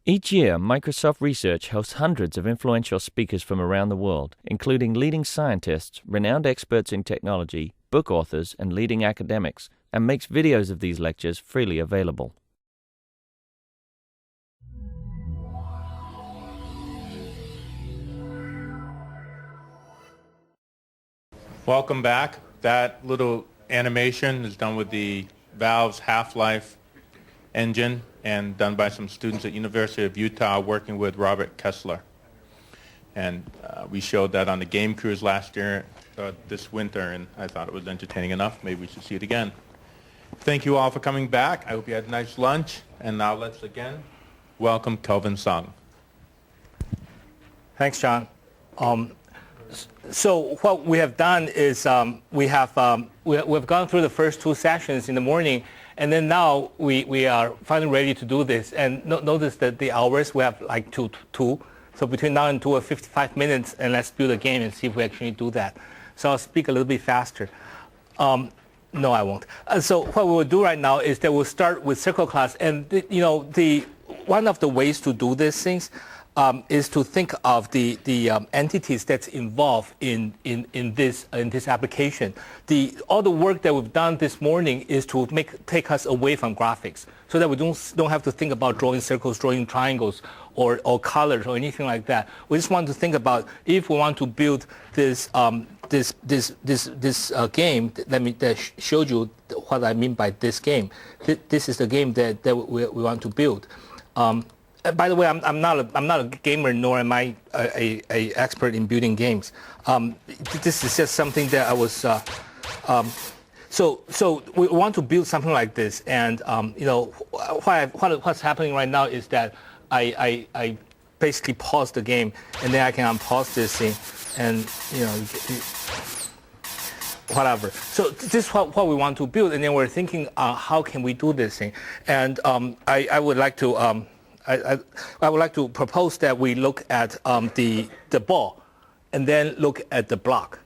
Each year, Microsoft Research hosts hundreds of influential speakers from around the world, including leading scientists, renowned experts in technology, book authors, and leading academics, and makes videos of these lectures freely available. Welcome back. That little animation is done with the Valve's Half-Life engine and done by some students at University of Utah working with Robert Kessler. And we showed that on the game cruise last year, this winter, and I thought it was entertaining enough. Maybe we should see it again. Thank you all for coming back. I hope you had a nice lunch. And now let's again welcome Kelvin Sung. Thanks, John. So what we have done is we've gone through the first two sessions in the morning, and then now we are finally ready to do this. And notice that the hours, we have like two. So between now and 2 or 55 minutes, and let's build a game and see if we actually do that. So I'll speak a little bit faster. No, I won't. So what we will do right now is that we'll start with circle class. And one of the ways to do these things is to think of the entities that's involved in this application. All the work that we've done this morning is to take us away from graphics, so that we don't have to think about drawing circles, drawing triangles, or colors or anything like that. We just want to think about if we want to build this game. That showed you what I mean by this game. This is the game that we want to build. By the way, I'm not a gamer, nor am I a expert in building games. This is just something that I was. So we want to build something like this, and what's happening right now is that I basically pause the game, and then I can unpause this thing, and whatever. So this is what we want to build, and then we're thinking how can we do this thing, and I would like to. I would like to propose that we look at the ball, and then look at the block.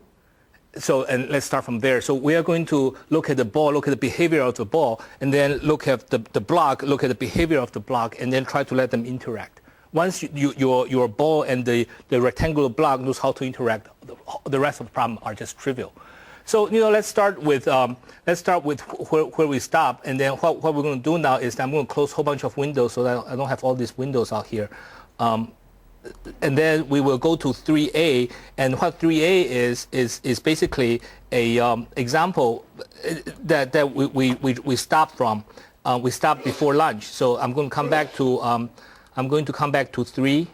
So, and let's start from there. So we are going to look at the ball, look at the behavior of the ball, and then look at the block, look at the behavior of the block, and then try to let them interact. Once your ball and the rectangular block knows how to interact, the rest of the problem are just trivial. So let's start with where we stop, and then what we're going to do now is I'm going to close a whole bunch of windows so that I don't have all these windows out here, and then we will go to 3A, and what 3A is basically a example that we stopped from. We stopped before lunch, so I'm going to come back to 3.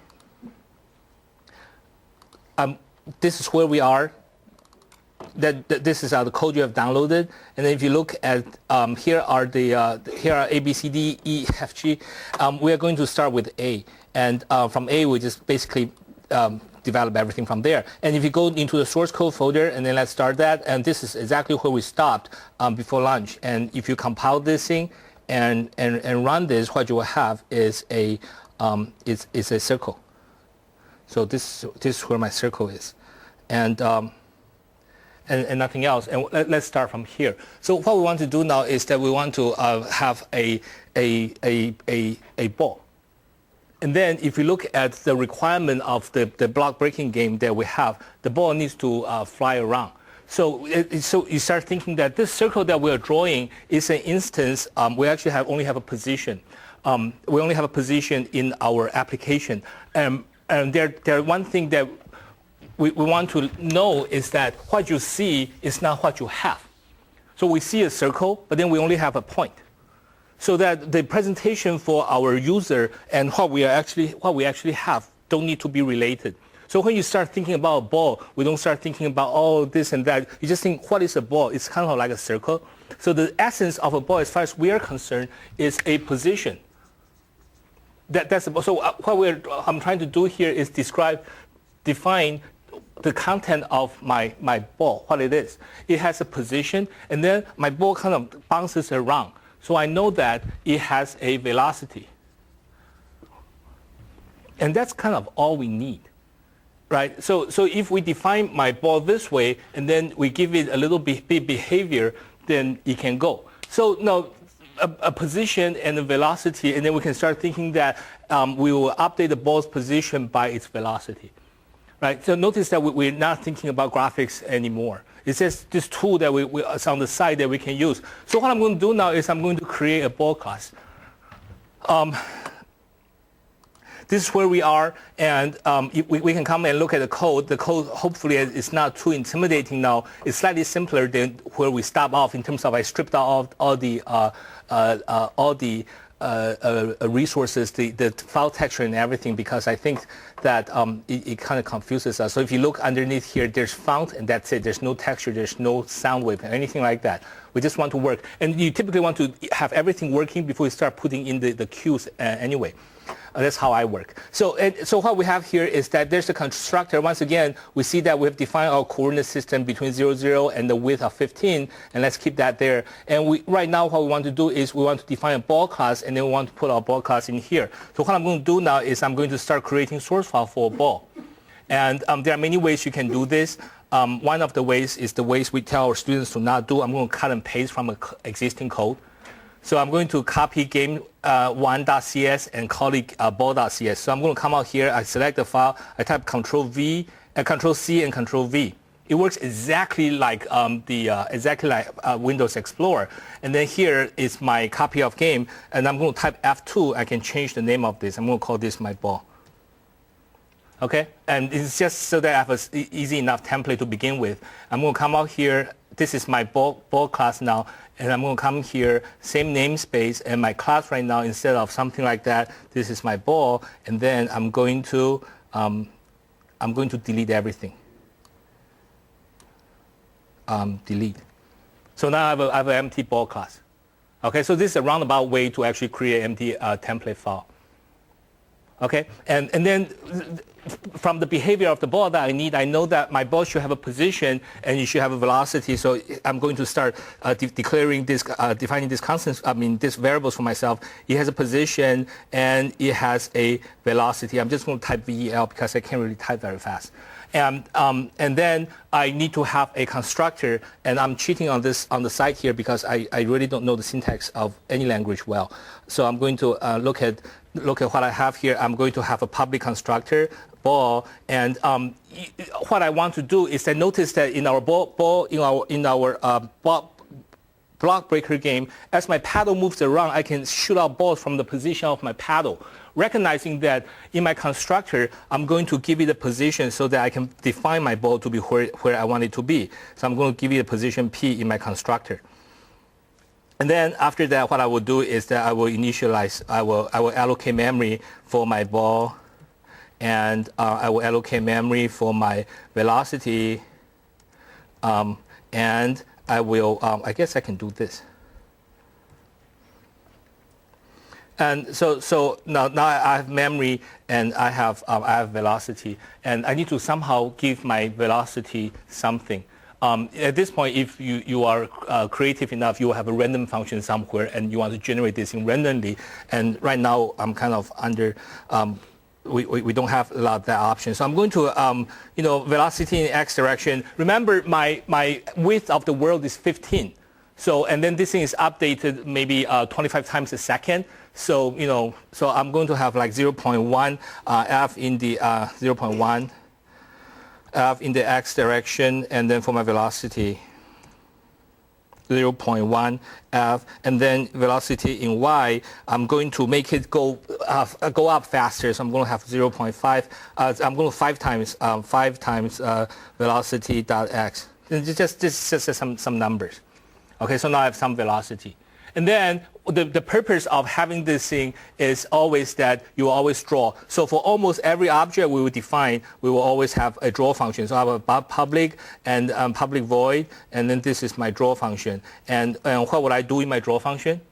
This is where we are. This is the code you have downloaded, and then if you look at here are A, B, C, D, E, F, G. We are going to start with A, and from A we just basically develop everything from there. And if you go into the source code folder, and then let's start that, and this is exactly where we stopped before lunch. And if you compile this thing and run this, what you will have is a circle. So this is where my circle is, and nothing else. And let's start from here. So what we want to do now is that we want to have a ball. And then if you look at the requirement of the block breaking game that we have, the ball needs to fly around. So you start thinking that this circle that we are drawing is an instance. We actually only have a position. We only have a position in our application. And there one thing that we want to know is that what you see is not what you have. So we see a circle, but then we only have a point. So that the presentation for our user and what we actually have don't need to be related. So when you start thinking about a ball, we don't start thinking about all this and that. You just think, what is a ball? It's kind of like a circle. So the essence of a ball, as far as we are concerned, is a position. So what I'm trying to do here is define the content of my ball, what it is. It has a position, and then my ball kind of bounces around. So I know that it has a velocity. And that's kind of all we need, right? So if we define my ball this way, and then we give it a little bit behavior, then it can go. So now, a position and a velocity, and then we can start thinking that we will update the ball's position by its velocity, right? So notice that we're not thinking about graphics anymore. It's just this tool that it's on the side that we can use. So what I'm going to do now is I'm going to create a ball class. This is where we are, and we can come and look at the code. The code hopefully is not too intimidating now. It's slightly simpler than where we stop off in terms of I stripped out all the resources, the file texture and everything, because I think that it kind of confuses us. So if you look underneath here, there's font and that's it. There's no texture, there's no sound wave, anything like that. We just want to work. And you typically want to have everything working before you start putting in the cues anyway. That's how I work. So what we have here is that there's a constructor. Once again, we see that we have defined our coordinate system between 0, 0 and the width of 15, and let's keep that there. And right now what we want to do is we want to define a ball class, and then we want to put our ball class in here. So what I'm going to do now is I'm going to start creating source file for a ball. And there are many ways you can do this. One of the ways is the ways we tell our students to not do. I'm going to cut and paste from existing code. So I'm going to copy game1.cs and call it ball.cs. So I'm going to come out here, I select the file, I type Control-C and Control-V. It works exactly like Windows Explorer. And then here is my copy of game, and I'm going to type F2. I can change the name of this. I'm going to call this my ball. Okay, and it's just so that I have an easy enough template to begin with. I'm going to come out here. This is my ball class now, and I'm going to come here, same namespace, and my class right now, instead of something like that, this is my ball, and then I'm going to delete everything. Delete. So now I have an empty ball class. Okay, so this is a roundabout way to actually create an empty template file. Okay, and then from the behavior of the ball that I know that my ball should have a position and it should have a velocity. So I'm going to start declaring this, defining this constants. This variables for myself. It has a position and it has a velocity. I'm just going to type VEL because I can't really type very fast. And then I need to have a constructor, and I'm cheating on this on the side here because I really don't know the syntax of any language well. So I'm going to look at what I have here. I'm going to have a public constructor ball, and what I want to do is that notice that in our block breaker game, as my paddle moves around, I can shoot out balls from the position of my paddle. Recognizing that in my constructor, I'm going to give it a position so that I can define my ball to be where I want it to be. So I'm going to give it a position P in my constructor. And then after that, what I will do is that I will initialize, I will allocate memory for my ball, and I will allocate memory for my velocity, and I will, I guess I can do this. And so now I have memory and I have velocity, and I need to somehow give my velocity something. At this point, if you are creative enough, you will have a random function somewhere, and you want to generate this in randomly. And right now, I'm kind of under. We don't have a lot of that option. So I'm going to, velocity in x direction. Remember, my width of the world is 15. So, and then this thing is updated maybe 25 times a second. So, so I'm going to have like 0.1 f in the 0.1 f in the x direction, and then for my velocity 0.1 f, and then velocity in y, I'm going to make it go up faster. So I'm going to have 0.5. I'm going to 5 times velocity dot x. And just some numbers. Okay, so now I have some velocity. And then the purpose of having this thing is always that you will always draw. So for almost every object we will define, we will always have a draw function. So I have a public and public void, and then this is my draw function. And what would I do in my draw function?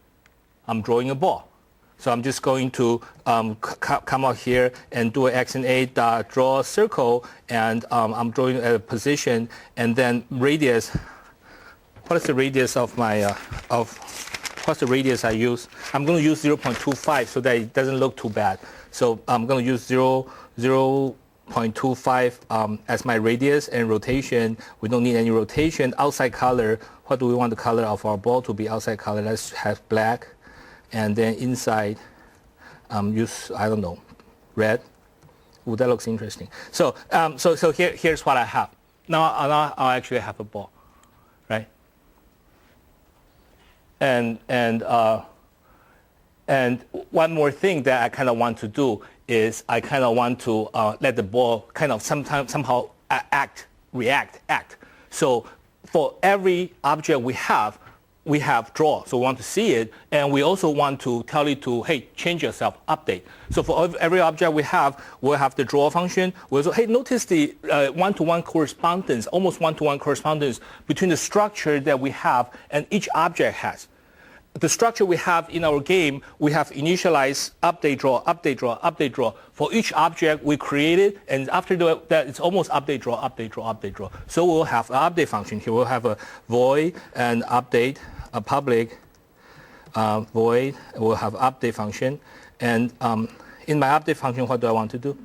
I'm drawing a ball. So I'm just going to come out here and do an Xna draw a circle, and I'm drawing a position, and then radius. What is the radius of my what's the radius I use? I'm going to use 0.25 so that it doesn't look too bad. So I'm going to use 0.25 as my radius, and rotation. We don't need any rotation. Outside color, what do we want the color of our ball to be? Outside color, let's have black. and then inside use, I don't know, red. Ooh, that looks interesting. So here's what I have. Now I'll actually have a ball, right? And one more thing that I kind of want to do is I kind of want to let the ball kind of somehow act. So for every object we have draw. So we want to see it, and we also want to tell it to, hey, change yourself, update. So for every object we'll have the draw function. We'll say, hey, notice the one-to-one correspondence, almost one-to-one correspondence between the structure that we have and each object has. The structure we have in our game, we have initialize, update, draw, update, draw, update, draw. For each object we created, and after that, it's almost update, draw, update, draw, update, draw. So we'll have an update function here. We'll have a void and update, a public void. We'll have update function. And in my update function, what do I want to do?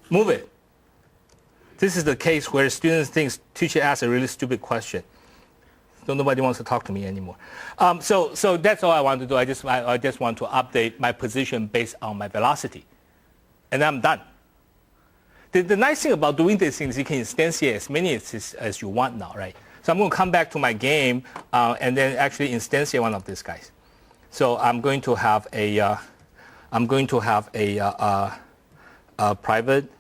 Move it. This is the case where students think teacher asks a really stupid question. So nobody wants to talk to me anymore. So that's all I want to do. I just want to update my position based on my velocity. And I'm done. The nice thing about doing these things, you can instantiate as many as you want now, right? So I'm going to come back to my game and then actually instantiate one of these guys. So I'm going to have a private,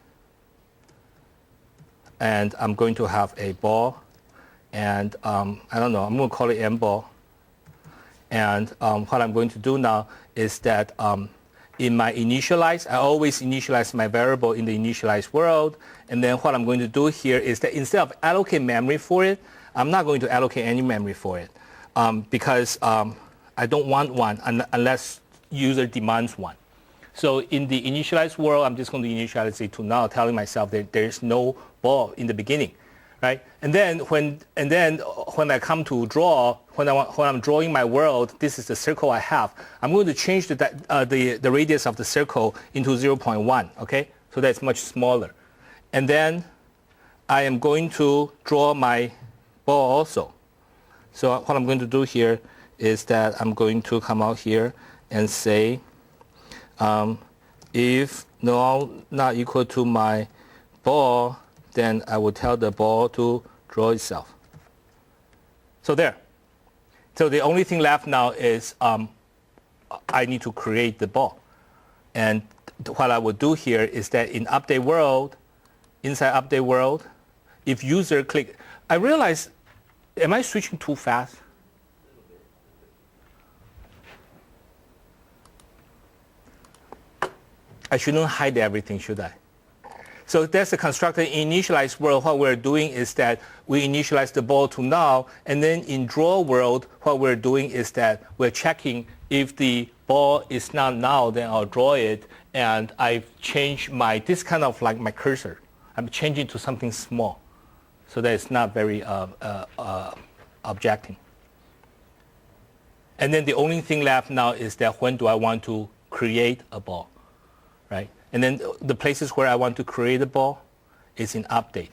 and I'm going to have a ball, and I don't know, I'm going to call it M ball. And what I'm going to do now is that in my initialize, I always initialize my variable in the initialize world. And then what I'm going to do here is that instead of allocate memory for it, I'm not going to allocate any memory for it because I don't want one unless user demands one. So in the initialize world, I'm just going to initialize it to null, telling myself that there's no ball in the beginning, right? And then when I come to draw, when I'm drawing my world, this is the circle I have. I'm going to change the radius of the circle into 0.1. Okay, so that's much smaller. And then I am going to draw my ball also. So what I'm going to do here is that I'm going to come out here and say, if null not equal to my ball, then I will tell the ball to draw itself. So there. So the only thing left now is I need to create the ball. And what I will do here is that in update world, inside update world, if user click, I realize, am I switching too fast? I shouldn't hide everything, should I? So that's the constructor initialize world. What we're doing is that we initialize the ball to null, and then in draw world, what we're doing is that we're checking if the ball is not null, then I'll draw it, and I've changed this kind of like my cursor. I'm changing to something small, so that it's not very objecting. And then the only thing left now is that when do I want to create a ball, right? And then the places where I want to create a ball is in update.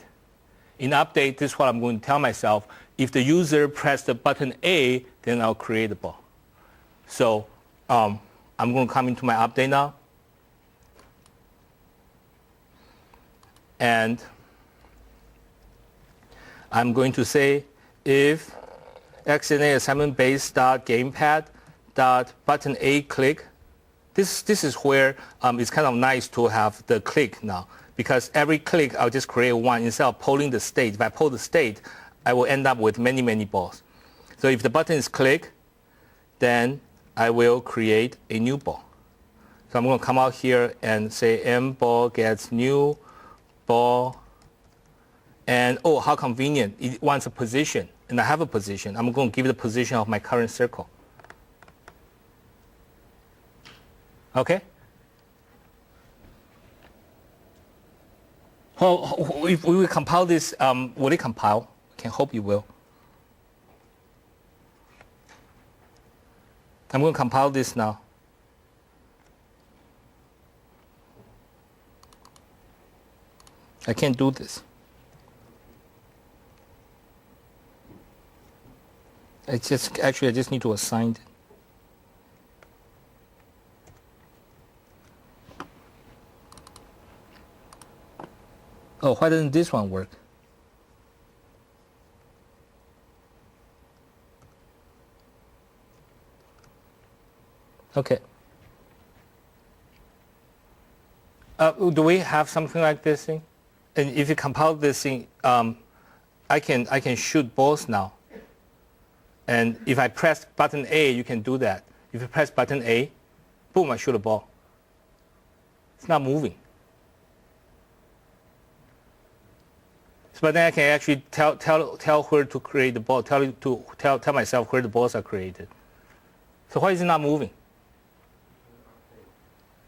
In update, this is what I'm going to tell myself. If the user pressed the button A, then I'll create a ball. So I'm going to come into my update now. And I'm going to say if Xna assignment base dot gamepad dot button A click. This is where it's kind of nice to have the click now, because every click I'll just create one instead of polling the state. If I poll the state, I will end up with many, many balls. So if the button is click, then I will create a new ball. So I'm going to come out here and say M ball gets new ball. And oh, how convenient. It wants a position, and I have a position. I'm going to give it the position of my current circle. Okay? Well, if we compile this, will it compile? I can hope it will. I'm going to compile this now. I can't do this. I just need to assign it. Oh, why doesn't this one work? Okay. Do we have something like this thing? And if you compile this thing, I can shoot balls now. And if I press button A, you can do that. If you press button A, boom, I shoot a ball. It's not moving. So, but then I can actually tell where to create the ball, tell myself where the balls are created. So why is it not moving?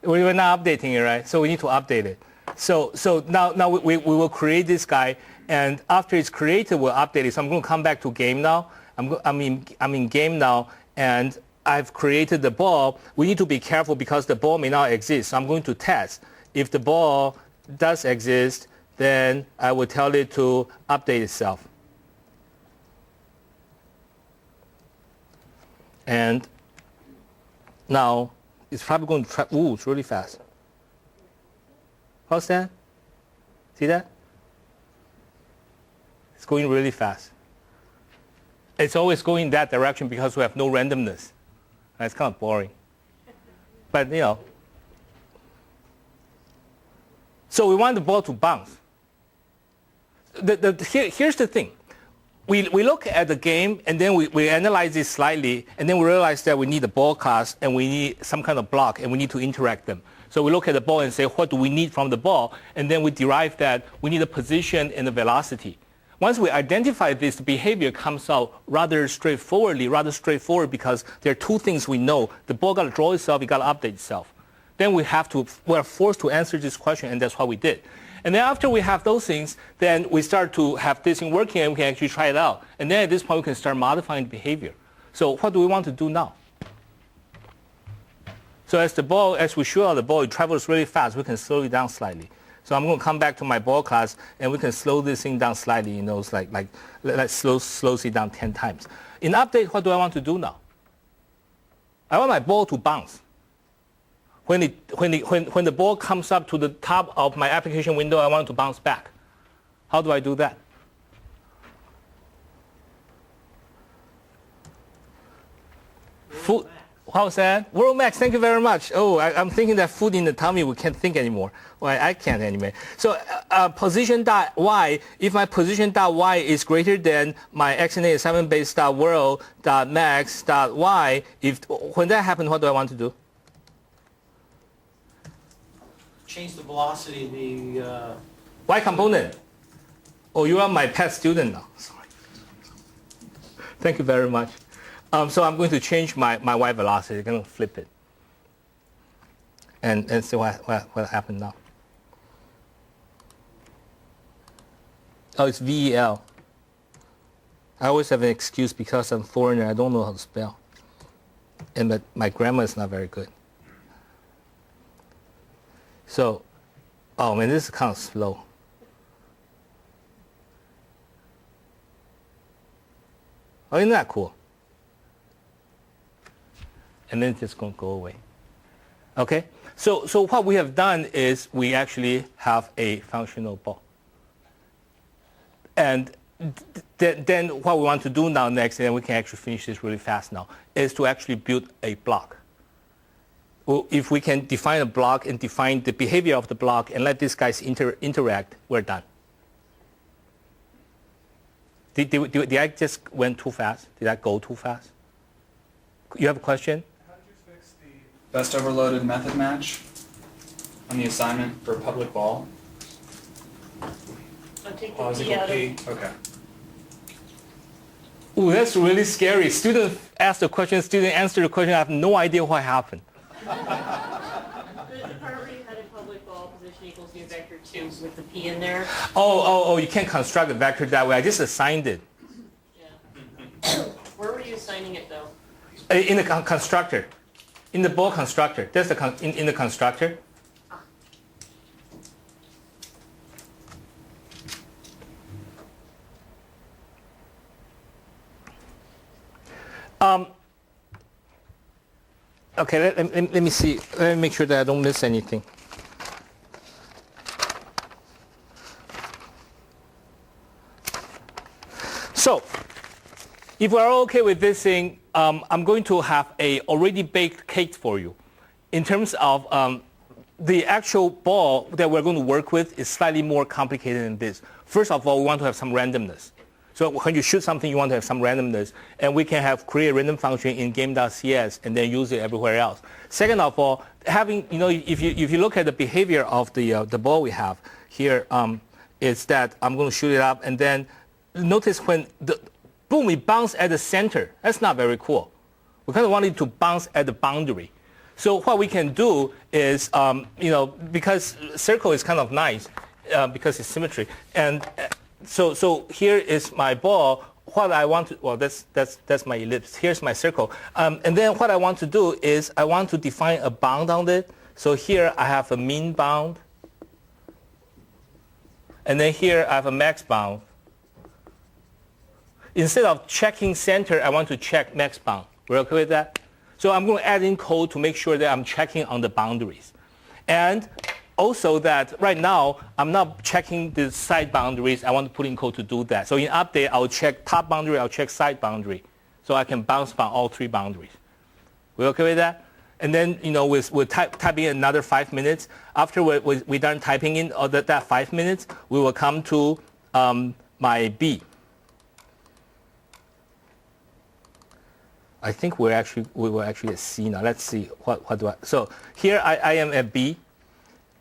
We're not updating it, right? So we need to update it. So now we will create this guy, and after it's created, we'll update it. So I'm going to come back to game now. I'm in game now, and I've created the ball. We need to be careful because the ball may not exist. So I'm going to test. If the ball does exist, then I will tell it to update itself. And now it's probably going to try. Ooh, it's really fast. How's that? See that? It's going really fast. It's always going in that direction because we have no randomness. It's kind of boring. But, you know. So we want the ball to bounce. Here's the thing. We look at the game, and then we analyze it slightly, and then we realize that we need a ball class, and we need some kind of block, and we need to interact them. So we look at the ball and say, what do we need from the ball? And then we derive that we need a position and a velocity. Once we identify this, the behavior comes out rather straightforward because there are two things we know. The ball got to draw itself, it got to update itself. Then we're forced to answer this question, and that's what we did. And then after we have those things, then we start to have this thing working, and we can actually try it out. And then at this point, we can start modifying the behavior. So what do we want to do now? So as we shoot out the ball, it travels really fast. We can slow it down slightly. So I'm going to come back to my ball class, and we can slow this thing down slightly. You know, it's let's slow it down 10 times. In update, what do I want to do now? I want my ball to bounce. When the ball comes up to the top of my application window, I want it to bounce back. How do I do that? Food. How's that? World Max, thank you very much. Oh, I'm thinking that food in the tummy, we can't think anymore. Well, I can't anyway. So position.y, if my position.y is greater than my Xna assignment base.world.max.y, when that happens, what do I want to do? Change the velocity of the... Y component. Oh, you are my pet student now. Sorry. Thank you very much. So I'm going to change my Y velocity. I'm going to flip it. And see what happened now. Oh, it's VEL. I always have an excuse because I'm foreigner. I don't know how to spell. But my grammar is not very good. So, oh man, this is kind of slow. Oh, isn't that cool? And then it's just going to go away. Okay? So what we have done is we actually have a functional ball. And then what we want to do now next, and we can actually finish this really fast now, is to actually build a block. Well, if we can define a block and define the behavior of the block and let these guys interact, we're done. Did I just went too fast? Did I go too fast? You have a question? How did you fix the best overloaded method match on the assignment for public ball? I'll take the Pause P equal out P. of... Okay. Ooh, that's really scary. Student asked the question, student answered the question. I have no idea what happened. The part where you had a public ball position equals new vector 2 with the P in there. Oh, you can't construct a vector that way. I just assigned it. Yeah. Where were you assigning it, though? In the constructor. In the ball constructor. That's in the constructor. Okay, let me see. Let me make sure that I don't miss anything. So, if we're okay with this thing, I'm going to have a already baked cake for you. In terms of the actual ball that we're going to work with is slightly more complicated than this. First of all, we want to have some randomness. So when you shoot something, you want to have some randomness, and we can create a random function in game.cs and then use it everywhere else. Second of all, having, if you look at the behavior of the ball we have here, is that I'm going to shoot it up, and then notice when boom, it bounced at the center. That's not very cool. We kind of want it to bounce at the boundary. So what we can do is, because circle is kind of nice, because it's symmetry, and so here is my ball. What I want to, well, that's my ellipse. Here's my circle. And then what I want to do is I want to define a bound on it. So here I have a min bound. And then here I have a max bound. Instead of checking center, I want to check max bound. We're okay with that? So I'm going to add in code to make sure that I'm checking on the boundaries. And also that right now, I'm not checking the side boundaries. I want to put in code to do that. So in update, I'll check top boundary, I'll check side boundary. So I can bounce from all three boundaries. We okay with that? And then, we'll type in another 5 minutes. After we're done typing in that 5 minutes, we will come to my B. I think we were actually at C now. Let's see, what do I, so here I am at B.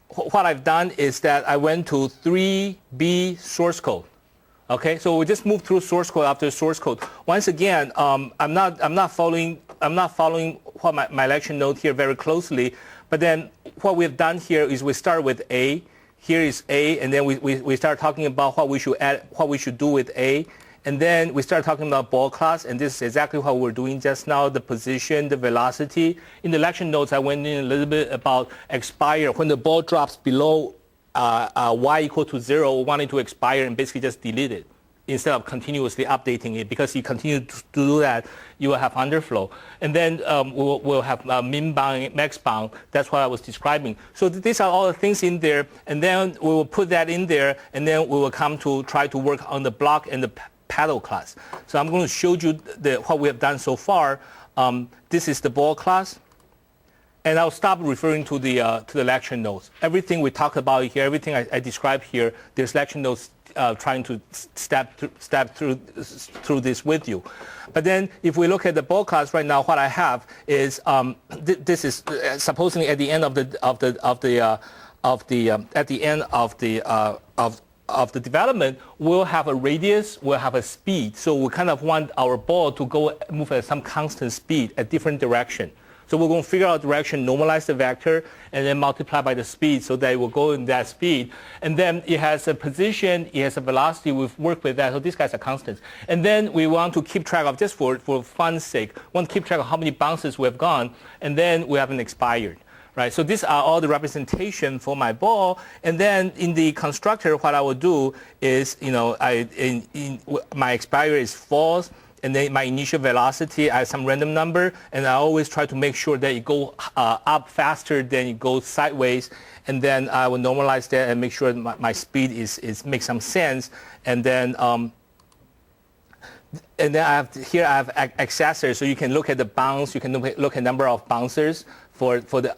What I've done is that I went to 3B source code. Okay, so we just moved through source code after source code. Once again, I'm not following what my lecture note here very closely. But then what we've done here is we start with A. Here is A, and then we start talking about what we should add, what we should do with A. And then we start talking about ball class, and this is exactly what we're doing just now, the position, the velocity. In the lecture notes, I went in a little bit about expire. When the ball drops below y equal to 0, we want it to expire and basically just delete it instead of continuously updating it, because you continue to do that, you will have underflow. And then we'll have min bound, max bound. That's what I was describing. So these are all the things in there, and then we will put that in there, and then we will come to try to work on the block and the paddle class. So I'm going to show you what we have done so far. This is the ball class. And I'll stop referring to the lecture notes. Everything we talked about here, everything I described here, there's lecture notes trying to step through this with you. But then if we look at the ball class right now, what I have is this is supposedly at the end of the development, we'll have a radius, we'll have a speed. So we kind of want our ball to move at some constant speed at different direction. So we're going to figure out direction, normalize the vector, and then multiply by the speed so that it will go in that speed. And then it has a position, it has a velocity, we've worked with that, so these guys are constants. And then we want to keep track of, just for fun's sake, want to keep track of how many bounces we've gone, and then we haven't expired. Right, so these are all the representation for my ball, and then in the constructor, what I will do is, my expire is false, and then my initial velocity, I have some random number, and I always try to make sure that it goes up faster than it goes sideways, and then I will normalize that and make sure my speed makes some sense, and then I have accessors, so you can look at the bounce, you can look at number of bouncers for the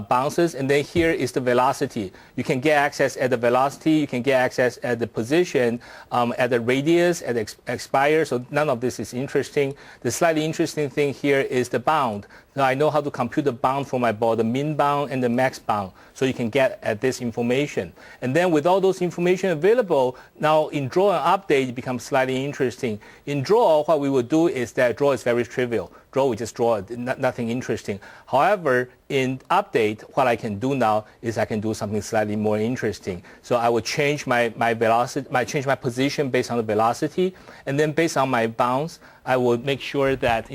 bounces, and then here is the velocity. You can get access at the velocity, you can get access at the position, at the radius, at the expire, so none of this is interesting. The slightly interesting thing here is the bound. Now I know how to compute the bound for my ball, the min bound and the max bound, so you can get at this information. And then with all those information available, now in draw and update, it becomes slightly interesting. In draw, what we will do is that draw is very trivial. Draw, we just draw nothing interesting. However, in update, what I can do now is I can do something slightly more interesting. So I will change my velocity, change my position based on the velocity, and then based on my bounce, I will make sure that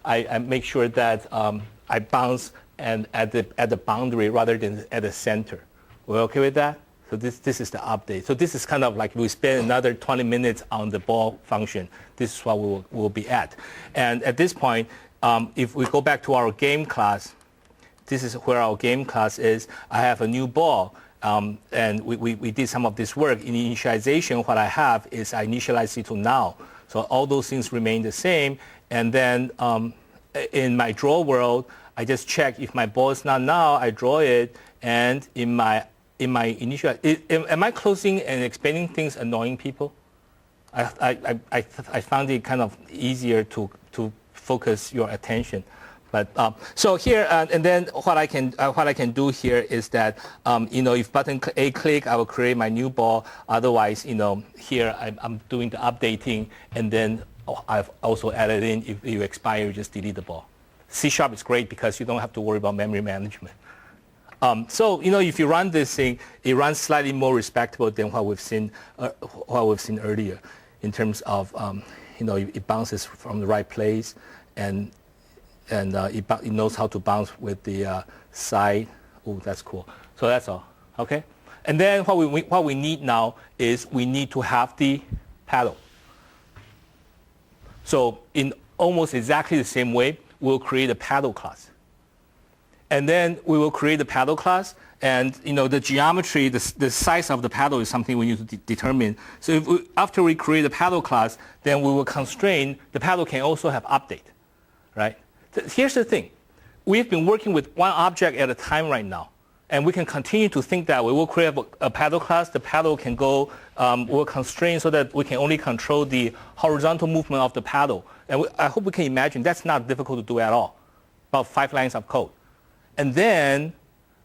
I make sure that I bounce and at the boundary rather than at the center. We're okay with that? So this is the update. So this is kind of like we spend another 20 minutes on the ball function. This is what we'll be at. And at this point, if we go back to our game class, this is where our game class is. I have a new ball, and we did some of this work. In initialization, what I have is I initialize it to now. So all those things remain the same. And then in my draw world, I just check if my ball is not now, I draw it, and in my initial, am I closing and expanding things annoying people? I found it kind of easier to focus your attention. But so here, and then what I can do here is that if button A click, I will create my new ball. Otherwise, here I'm doing the updating, and then I've also added in if you expire, you just delete the ball. C# is great because you don't have to worry about memory management. So if you run this thing, it runs slightly more respectable than what we've seen earlier, in terms of it bounces from the right place, and it knows how to bounce with the side. Oh, that's cool. So that's all. Okay. And then what we need now is we need to have the paddle. So in almost exactly the same way, we'll create a paddle class. And then we will create a paddle class, and the geometry, the size of the paddle is something we need to determine. So after we create a paddle class, then we will constrain the paddle can also have update, right? Here's the thing. We've been working with one object at a time right now, and we can continue to think that way. We'll create a paddle class. The paddle can go, we'll constrain so that we can only control the horizontal movement of the paddle. And I hope we can imagine that's not difficult to do at all, about 5 lines of code. And then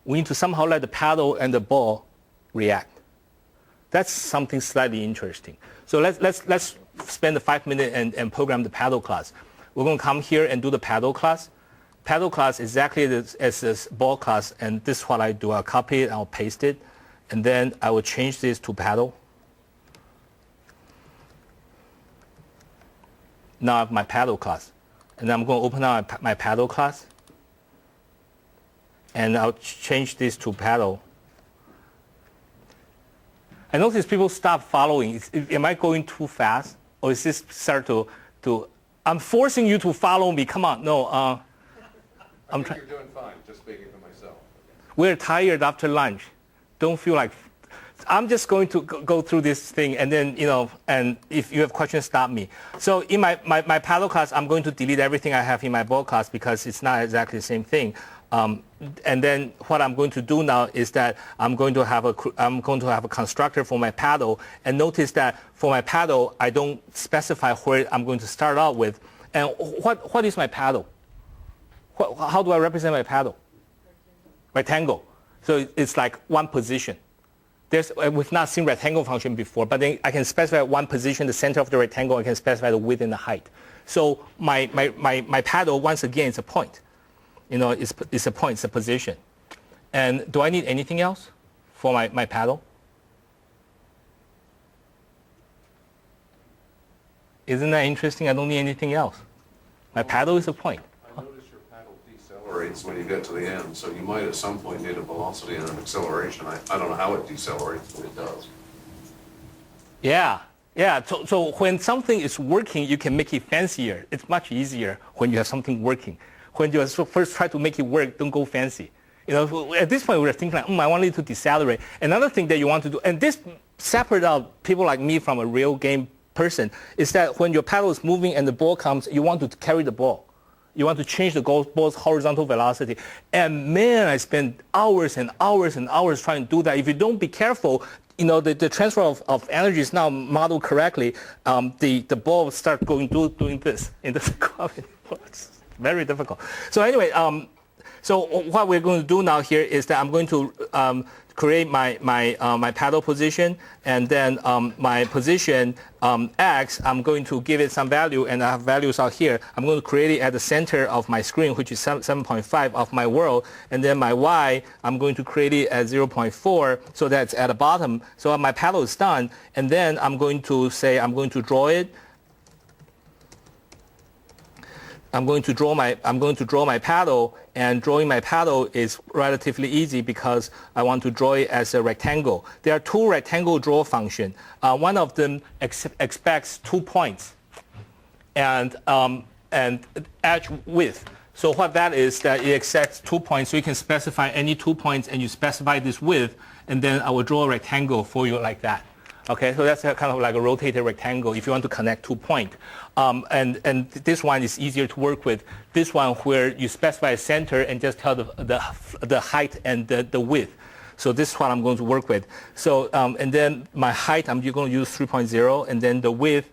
we need to somehow let the paddle and the ball react. That's something slightly interesting. So let's spend the 5 minutes and program the paddle class. We're going to come here and do the paddle class. Paddle class exactly as this ball class, and this is what I do. I'll copy it, I'll paste it, and then I will change this to paddle. Now I have my paddle class. And I'm going to open up my paddle class. And I'll change this to paddle. I notice people stop following. Am I going too fast? Or is this start to I'm forcing you to follow me. Come on. No. I think you're doing fine, just speaking for myself. We're tired after lunch. Don't feel like... I'm just going to go through this thing, and then, and if you have questions, stop me. So in my paddle class, I'm going to delete everything I have in my ball class because it's not exactly the same thing. And then what I'm going to do now is that I'm going to have a constructor for my paddle. And notice that for my paddle, I don't specify where I'm going to start out with. And what is my paddle? How do I represent my paddle? Rectangle. So it's like one position. We've not seen rectangle function before, but then I can specify one position, the center of the rectangle. I can specify the width and the height. So my paddle, once again, is a point. It's a point, it's a position. And do I need anything else for my paddle? Isn't that interesting? I don't need anything else. My paddle is a point. I noticed your paddle decelerates when you get to the end, so you might at some point need a velocity and an acceleration. I don't know how it decelerates, but it does. Yeah. So when something is working, you can make it fancier. It's much easier when you have something working. When you first try to make it work, don't go fancy. At this point, we're thinking like, I want it to decelerate. Another thing that you want to do, and this separates out people like me from a real game person, is that when your paddle is moving and the ball comes, you want to carry the ball. You want to change the ball's horizontal velocity. And man, I spent hours and hours and hours trying to do that. If you don't be careful, the transfer of energy is now modeled correctly. The ball will start doing this in the It's very difficult. So anyway, so what we're going to do now here is that I'm going to create my paddle position, and then my position X, I'm going to give it some value, and I have values out here. I'm going to create it at the center of my screen, which is 7.5 of my world, and then my Y, I'm going to create it at 0.4, so that's at the bottom. So my paddle is done, and then I'm going to say I'm going to draw it. I'm going to draw my paddle, and drawing my paddle is relatively easy because I want to draw it as a rectangle. There are two rectangle draw functions. One of them expects 2 points and edge width. So what that is, that it expects 2 points, so you can specify any 2 points and you specify this width, and then I will draw a rectangle for you like that. Okay, so that's kind of like a rotated rectangle if you want to connect 2 points. And this one is easier to work with. This one where you specify a center and just tell the height and the width. So this is what I'm going to work with. So and then my height, I'm going to use 3.0, and then the width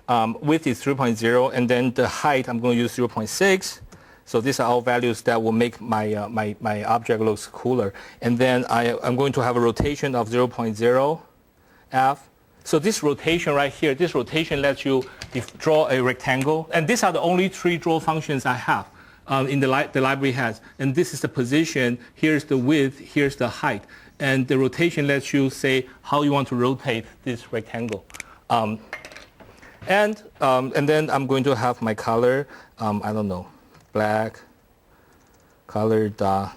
is 3.0, and then the height I'm going to use 0.6. So these are all values that will make my my object looks cooler. And then I'm going to have a rotation of 0.0 f. So this rotation right here, this rotation lets you draw a rectangle. And these are the only 3 draw functions I have in the library has. And this is the position, here's the width, here's the height. And the rotation lets you say how you want to rotate this rectangle. And then I'm going to have my color, I don't know, black, color dot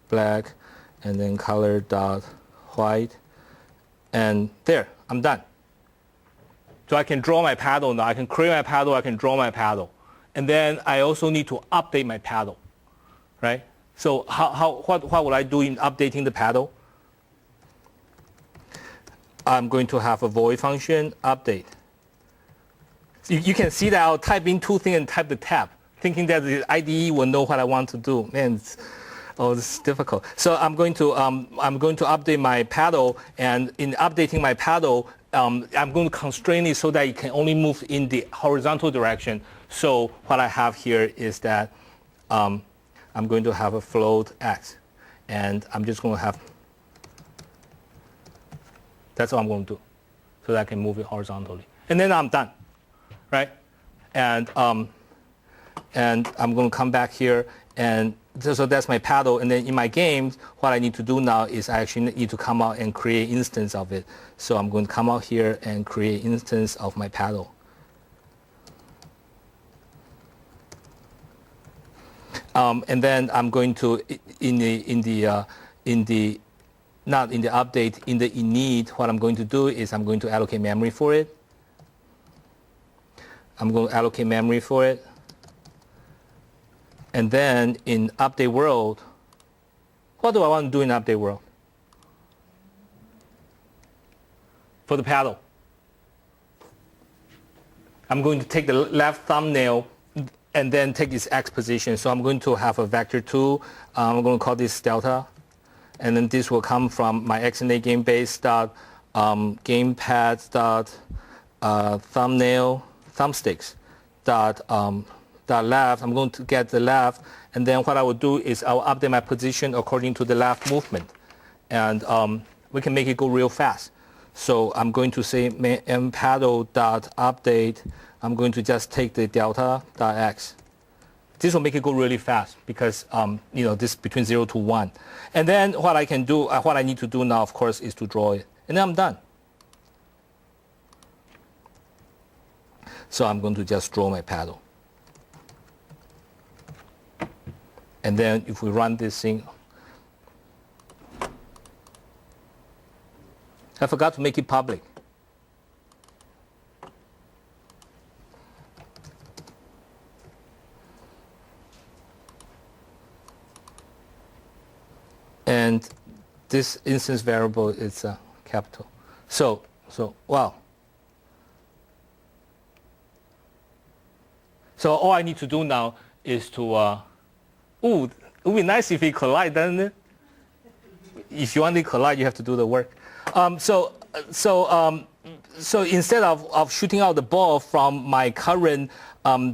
black, and then color dot white. And there, I'm done. So I can draw my paddle now. I can create my paddle, I can draw my paddle. And then I also need to update my paddle, right? So what will I do in updating the paddle? I'm going to have a void function, update. You can see that I'll type in 2 things and type the tab, thinking that the IDE will know what I want to do. Man, this is difficult. So I'm going to update my paddle, and in updating my paddle, I'm going to constrain it so that it can only move in the horizontal direction. So what I have here is that I'm going to have a float x, and I'm just going to have. That's what I'm going to do, so that I can move it horizontally, and then I'm done, right? And I'm going to come back here, and so that's my paddle. And then in my game, what I need to do now is I actually need to come out and create instance of it. So I'm going to come out here and create instance of my paddle. And then I'm going to not in the update, in the init, what I'm going to do is I'm going to allocate memory for it. I'm going to allocate memory for it. And then in update world, what do I want to do in update world? For the paddle, I'm going to take the left thumbnail and then take its x position. So I'm going to have a vector 2. I'm going to call this delta. And then this will come from my Xna game base dot gamepads dot thumbnail thumbsticks dot left. I'm going to get the left, and then what I will do is I will update my position according to the left movement, and we can make it go real fast. So I'm going to say mpaddle dot update. I'm going to just take the delta dot x. This will make it go really fast because this between 0 to 1. And then what I can do, what I need to do now, of course, is to draw it, and then I'm done. So I'm going to just draw my paddle. And then if we run this thing, I forgot to make it public. And this instance variable is capital. So wow. So all I need to do now is to, it would be nice if it collide, doesn't it? If you want to collide, you have to do the work. So instead of shooting out the ball from my current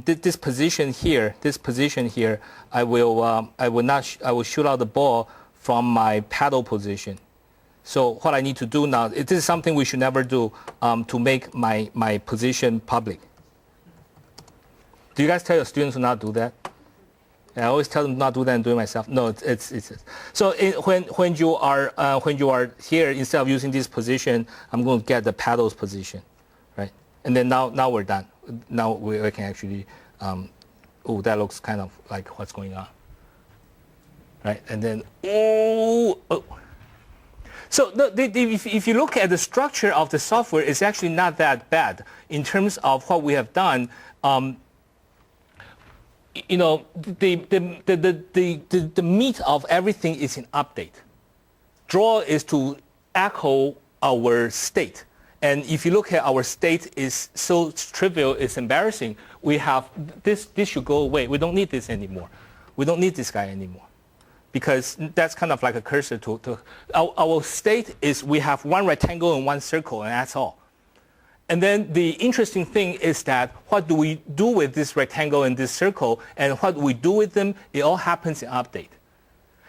this position here, I will shoot out the ball from my paddle position. So what I need to do now, this is something we should never do to make my position public. Do you guys tell your students to not do that? I always tell them not to do that and do it myself. No, it's so when you are here, instead of using this position, I'm going to get the paddle's position, right? And then now we're done. Now we can actually oh, that looks kind of like what's going on, right? And then, oh. So if you look at the structure of the software, it's actually not that bad in terms of what we have done. You know, the meat of everything is in update. Draw is to echo our state. And if you look at our state is so trivial, it's embarrassing. We have this should go away. We don't need this anymore. We don't need this guy anymore. Because that's kind of like a cursor to our state is we have one rectangle and one circle, and that's all. And then the interesting thing is that what do we do with this rectangle and this circle, and what do we do with them? It all happens in update.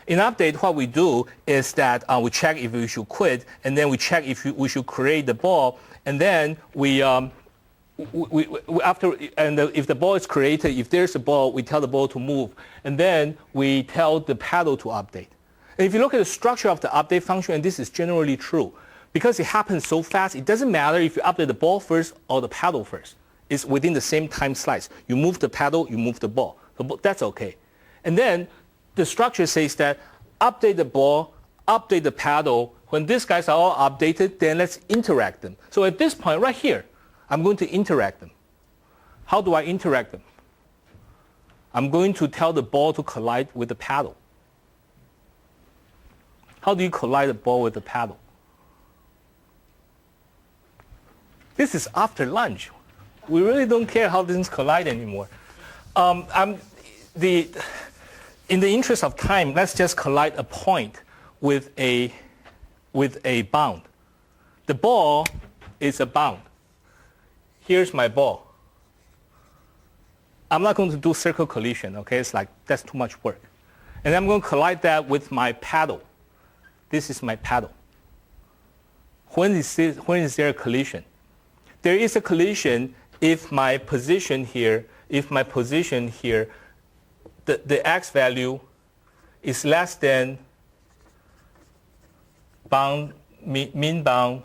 In update, what we do is that we check if we should quit, and then we check if we should create the ball, and then if the ball is created, if there's a ball, we tell the ball to move, and then we tell the paddle to update. And if you look at the structure of the update function, and this is generally true, because it happens so fast, it doesn't matter if you update the ball first or the paddle first. It's within the same time slice. You move the paddle, you move the ball. So that's okay. And then the structure says that update the ball, update the paddle. When these guys are all updated, then let's interact them. So at this point right here, I'm going to interact them. How do I interact them? I'm going to tell the ball to collide with the paddle. How do you collide the ball with the paddle? This is after lunch. We really don't care how things collide anymore. In the interest of time, let's just collide a point with a bound. The ball is a bound. Here's my ball. I'm not going to do circle collision, okay? It's like, that's too much work. And I'm going to collide that with my paddle. This is my paddle. When is there a collision? There is a collision if my position here, the x value is less than mean bound,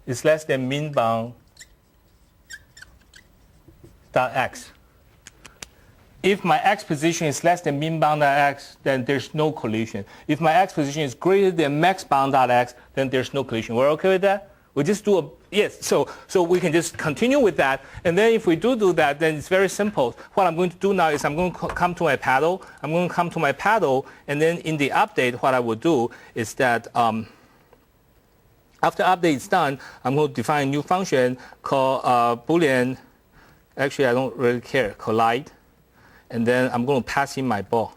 is less than mean bound dot x. If my x position is less than mean bound dot x, then there's no collision. If my x position is greater than max bound dot x, then there's no collision. We're okay with that? We just do yes. So we can just continue with that. And then if we do that, then it's very simple. What I'm going to do now is I'm going to come to my paddle. I'm going to come to my paddle, and then in the update, what I will do is that after update is done, I'm going to define a new function called Boolean. Actually, I don't really care. Collide, and then I'm going to pass in my ball.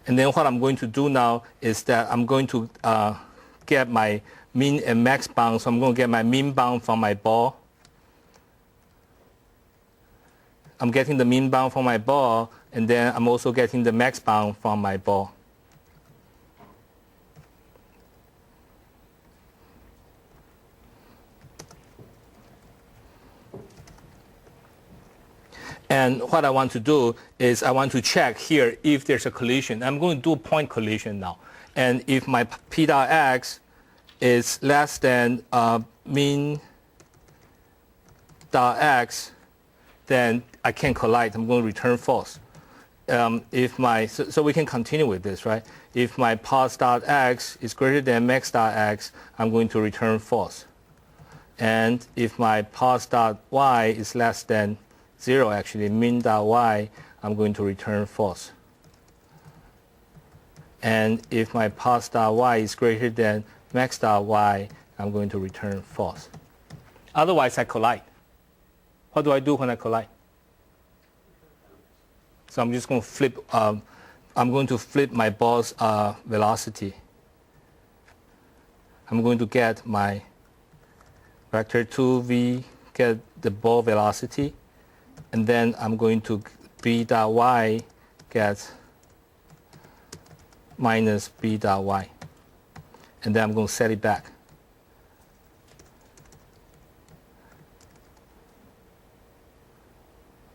And then what I'm going to do now is that I'm going to get my min and max bound. So I'm going to get my min bound from my ball. I'm getting the min bound from my ball, and then I'm also getting the max bound from my ball. And what I want to do is I want to check here if there's a collision. I'm going to do a point collision now. And if my p dot x is less than min dot x, then I can't collide. I'm going to return false. So we can continue with this, right? If my pos dot x is greater than max dot x, I'm going to return false. And if my pos dot y is less than 0, actually, min dot y, I'm going to return false. And if my pos dot y is greater than max dot y, I'm going to return false. Otherwise, I collide. What do I do when I collide? So I'm just going to flip. I'm going to flip my ball's velocity. I'm going to get my vector 2v, get the ball velocity. And then I'm going to b dot y get minus b dot y. And then I'm going to set it back.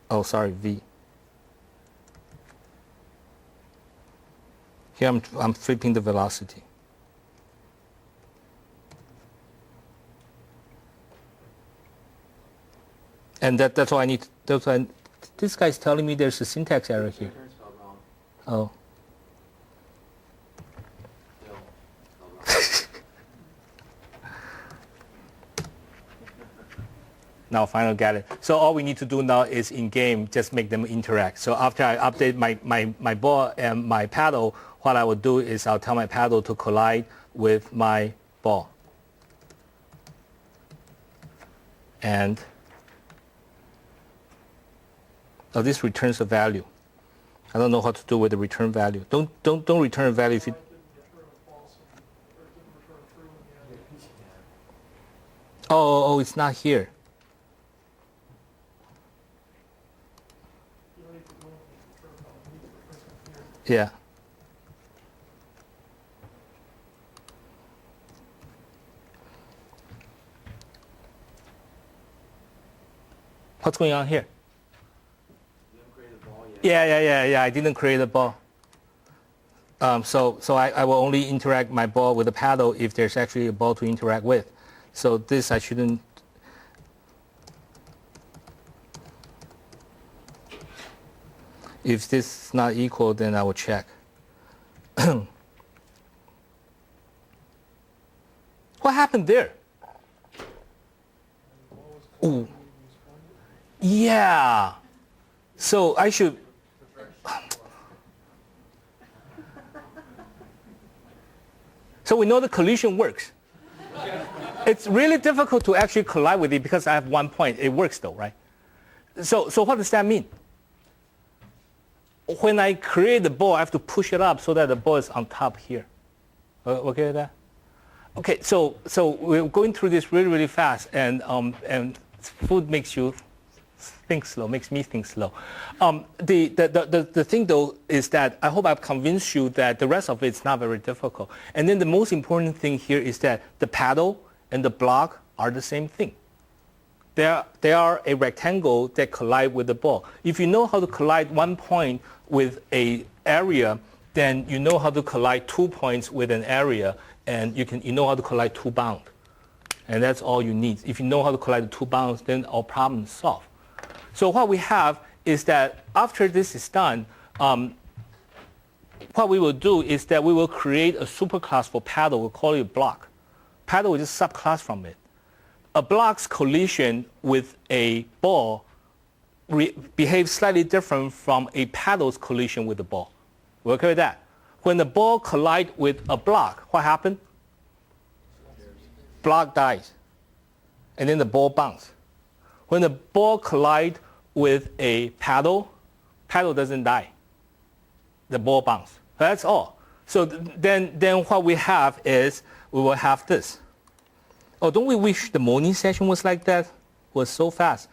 Oh, sorry, v. Here I'm flipping the velocity. And that's all I need. This guy's telling me there's a syntax error here. Oh. Now finally get it. So all we need to do now is in-game just make them interact. So after I update my ball and my paddle, what I will do is I'll tell my paddle to collide with my ball. And this returns a value. I don't know what to do with the return value. Don't return a value if you. Oh, it's not here. Yeah. What's going on here? Yeah. I didn't create a ball. So I will only interact my ball with the paddle if there's actually a ball to interact with. So this I shouldn't. If this is not equal, then I will check. What happened there? Ooh. Yeah. So I should. So we know the collision works. It's really difficult to actually collide with it because I have 1 point. It works though, right? So what does that mean? When I create the ball, I have to push it up so that the ball is on top here. Okay with that? Okay, so we're going through this really fast, and food makes you think slow, makes me think slow. The thing though is that I hope I've convinced you that the rest of it's not very difficult. And then the most important thing here is that the paddle and the block are the same thing. They are a rectangle that collide with the ball. If you know how to collide 1 point with an area, then you know how to collide 2 points with an area, and you know how to collide 2 bounds. And that's all you need. If you know how to collide the 2 bounds, then our problem is solved. So what we have is that after this is done, what we will do is that we will create a superclass for paddle. We'll call it a block. Paddle is a subclass from it. A block's collision with a ball behaves slightly different from a paddle's collision with the ball. We okay with that? When the ball collides with a block, what happened? Block dies. And then the ball bounces. When the ball collides with a paddle doesn't die. The ball bounces. That's all. So then what we have is we will have this. Oh, don't we wish the morning session was like that? It was so fast.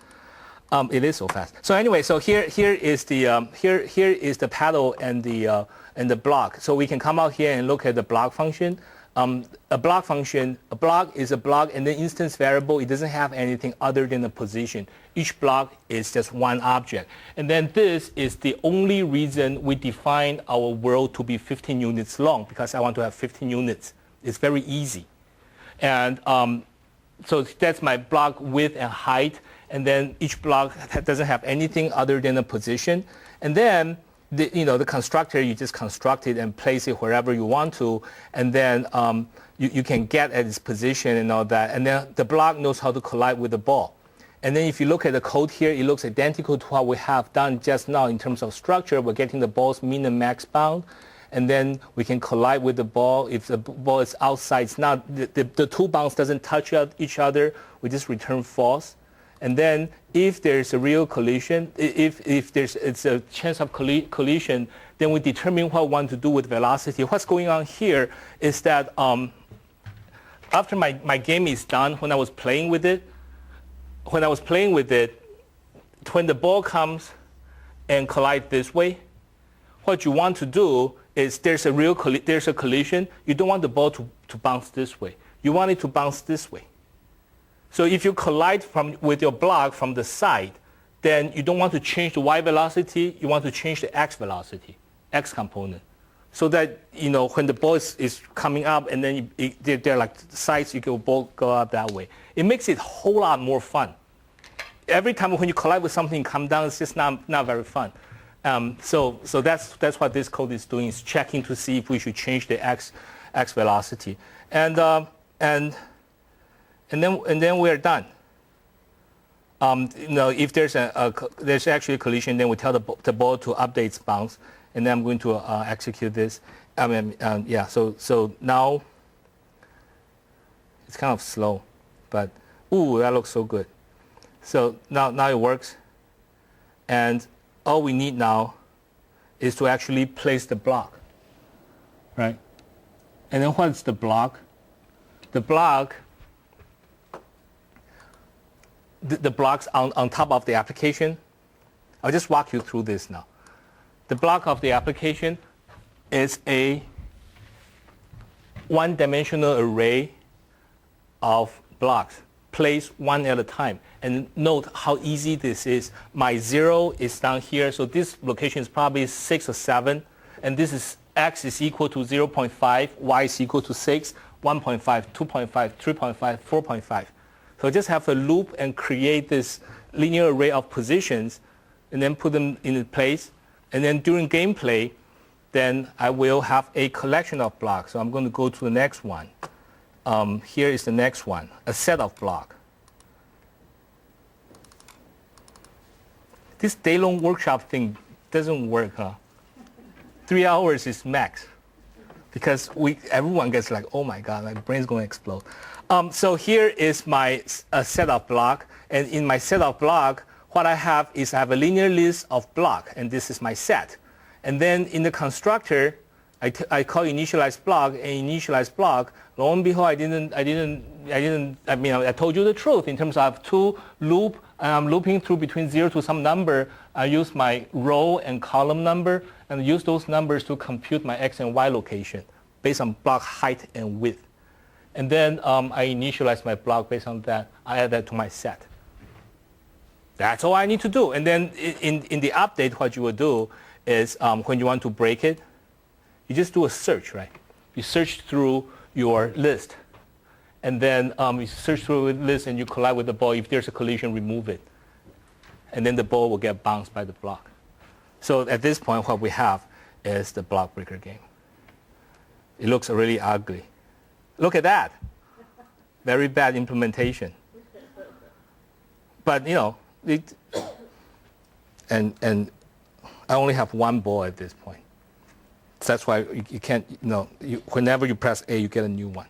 It is so fast. So anyway, so here is the paddle and the block. So we can come out here and look at the block function. A block is a block and the instance variable. It doesn't have anything other than the position. Each block is just one object. And then this is the only reason we define our world to be 15 units long, because I want to have 15 units. It's very easy. And so that's my block width and height. And then each block doesn't have anything other than a position. And then the constructor, you just construct it and place it wherever you want to. And then you can get at its position and all that. And then the block knows how to collide with the ball. And then if you look at the code here, it looks identical to what we have done just now in terms of structure. We're getting the ball's min and max bound. And then we can collide with the ball. If the ball is outside, it's not, the 2 bounds doesn't touch each other, we just return false. And then if there's a real collision, if it's a chance of collision, then we determine what we want to do with velocity. What's going on here is that after my game is done, when I was playing with it, when the ball comes and collides this way, what you want to do is there's a collision. You don't want the ball to bounce this way. You want it to bounce this way. So if you collide with your block from the side, then you don't want to change the y velocity. You want to change the x velocity, x component, so that when the ball is coming up and then they're like sides, you can both go up that way. It makes it a whole lot more fun. every time when you collide with something come down, it's just not very fun. So that's what this code is doing, is checking to see if we should change the x velocity. And then we're done. If there's actually a collision, then we tell the ball to update its bounce, and then I'm going to execute this. So now it's kind of slow, but ooh, that looks so good. So now it works, and all we need now is to actually place the block, right? And then what's the block? The block. The blocks on top of the application. I'll just walk you through this now. The block of the application is a one-dimensional array of blocks, placed one at a time. And note how easy this is. My 0 is down here, so this location is probably 6 or 7. And this is x is equal to 0.5, y is equal to 6, 1.5, 2.5, 3.5, 4.5. So just have a loop and create this linear array of positions and then put them in place. And then during gameplay, then I will have a collection of blocks. So I'm going to go to the next one. Here is the next one, a set of blocks. This day-long workshop thing doesn't work, huh? 3 hours is max. Because everyone gets like, oh my God, my brain's going to explode. So here is my set of block, and in my set of block, what I have is I have a linear list of block, and this is my set. And then in the constructor, I call initialize block and initialize block. Lo and behold, I told you the truth in terms of two loop, and I'm looping through between 0 to some number. I use my row and column number and use those numbers to compute my x and y location based on block height and width. And then I initialize my block based on that. I add that to my set. That's all I need to do. And then in the update, what you will do is when you want to break it, you just do a search, right? You search through your list. And then you search through the list and you collide with the ball. If there's a collision, remove it. And then the ball will get bounced by the block. So at this point, what we have is the block breaker game. It looks really ugly. Look at that. Very bad implementation. But, and I only have one ball at this point. So that's why you can't, whenever you press A, you get a new one.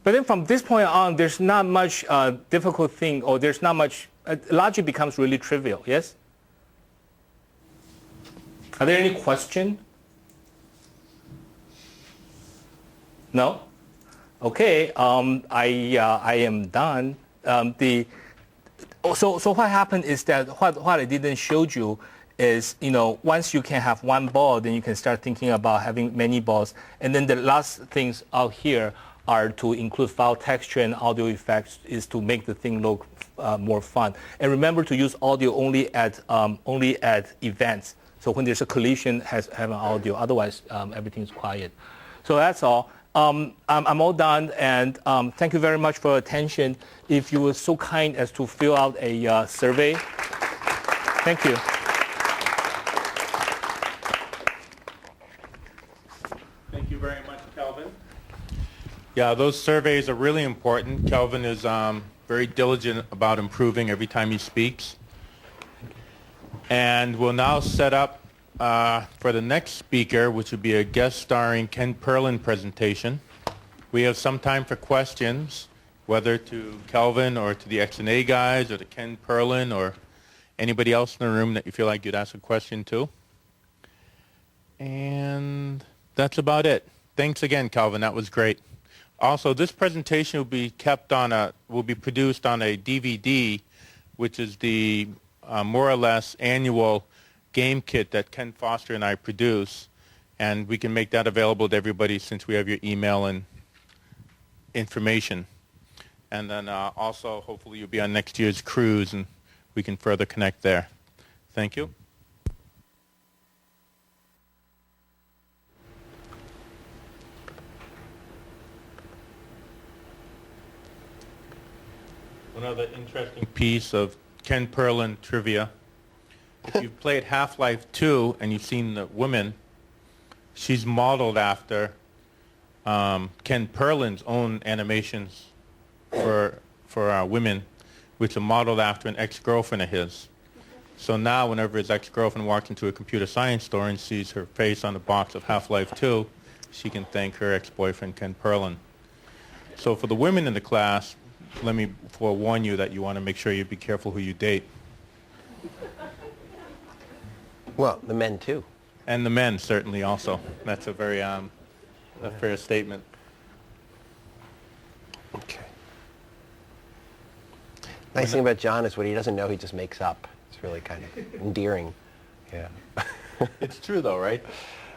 But then from this point on, there's not much difficult thing, or there's not much, logic becomes really trivial, yes? Are there any questions? No? Okay, I am done. So what happened is that what I didn't show you is, once you can have one ball, then you can start thinking about having many balls. And then the last things out here are to include file texture and audio effects, is to make the thing look more fun. And remember to use audio only at events. So when there's a collision, have an audio. Otherwise, everything's quiet. So that's all. I'm all done, and thank you very much for your attention. If you were so kind as to fill out a survey. Thank you. Thank you very much, Kelvin. Yeah, those surveys are really important. Kelvin is very diligent about improving every time he speaks. And we'll now set up for the next speaker, which would be a guest starring Ken Perlin presentation. We have some time for questions, whether to Kelvin or to the Xna guys or to Ken Perlin or anybody else in the room that you feel like you'd ask a question to. And that's about it. Thanks again, Kelvin. That was great. Also, this presentation will be produced on a DVD, which is the more or less annual game kit that Ken Foster and I produce, and we can make that available to everybody since we have your email and information. And then also, hopefully, you'll be on next year's cruise, and we can further connect there. Thank you. Well, another interesting piece of Ken Perlin trivia. If you've played Half-Life 2 and you've seen the woman, she's modeled after Ken Perlin's own animations for women, which are modeled after an ex-girlfriend of his. So now whenever his ex-girlfriend walks into a computer science store and sees her face on the box of Half-Life 2, she can thank her ex-boyfriend Ken Perlin. So for the women in the class, let me forewarn you that you want to make sure you be careful who you date. Well, the men too. And the men certainly also. That's a very a fair statement. Okay. Nice thing about John is what he doesn't know, he just makes up. It's really kind of endearing. Yeah. It's true though, right?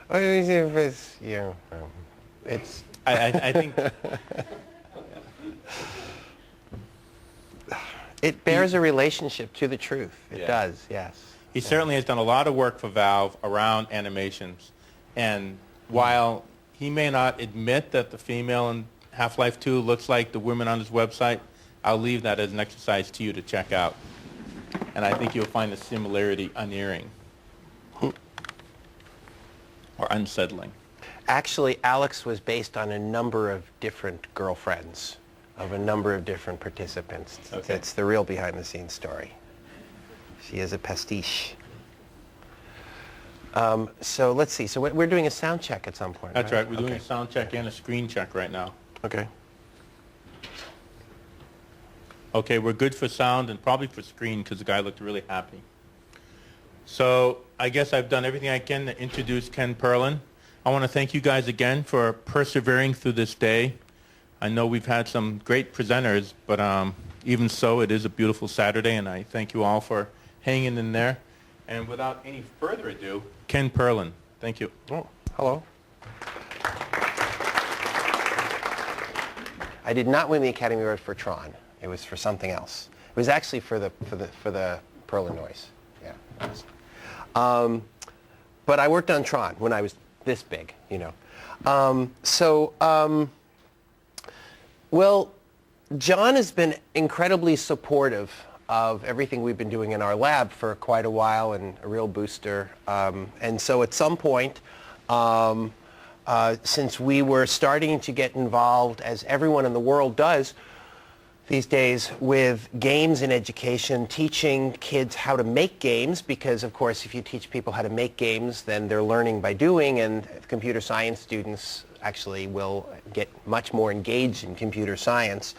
It's, I think it bears a relationship to the truth. It Yeah. does, yes. he certainly has done a lot of work for Valve around animations. And while he may not admit that the female in Half-Life 2 looks like the women on his website, I'll leave that as an exercise to you to check out. And I think you'll find the similarity unerring or unsettling. Actually, Alex was based on a number of different girlfriends of a number of different participants. Okay. That's the real behind-the-scenes story. She is a pastiche. So let's see. So we're doing a sound check at some point. That's right. We're doing Okay. a sound check and a screen check right now. Okay. Okay, we're good for sound and probably for screen because the guy looked really happy. So I guess I've done everything I can to introduce Ken Perlin. I want to thank you guys again for persevering through this day. I know we've had some great presenters, but even so, it is a beautiful Saturday, and I thank you all for hanging in there. And without any further ado, Ken Perlin. Thank you. Oh, hello. I did not win the Academy Award for Tron. It was for something else. It was actually for the Perlin noise. Yeah. But I worked on Tron when I was this big, you know. Well, John has been incredibly supportive of everything we've been doing in our lab for quite a while and a real booster. And so at some point, since we were starting to get involved, as everyone in the world does these days, with games in education, teaching kids how to make games, because of course if you teach people how to make games, then they're learning by doing, and computer science students actually will get much more engaged in computer science.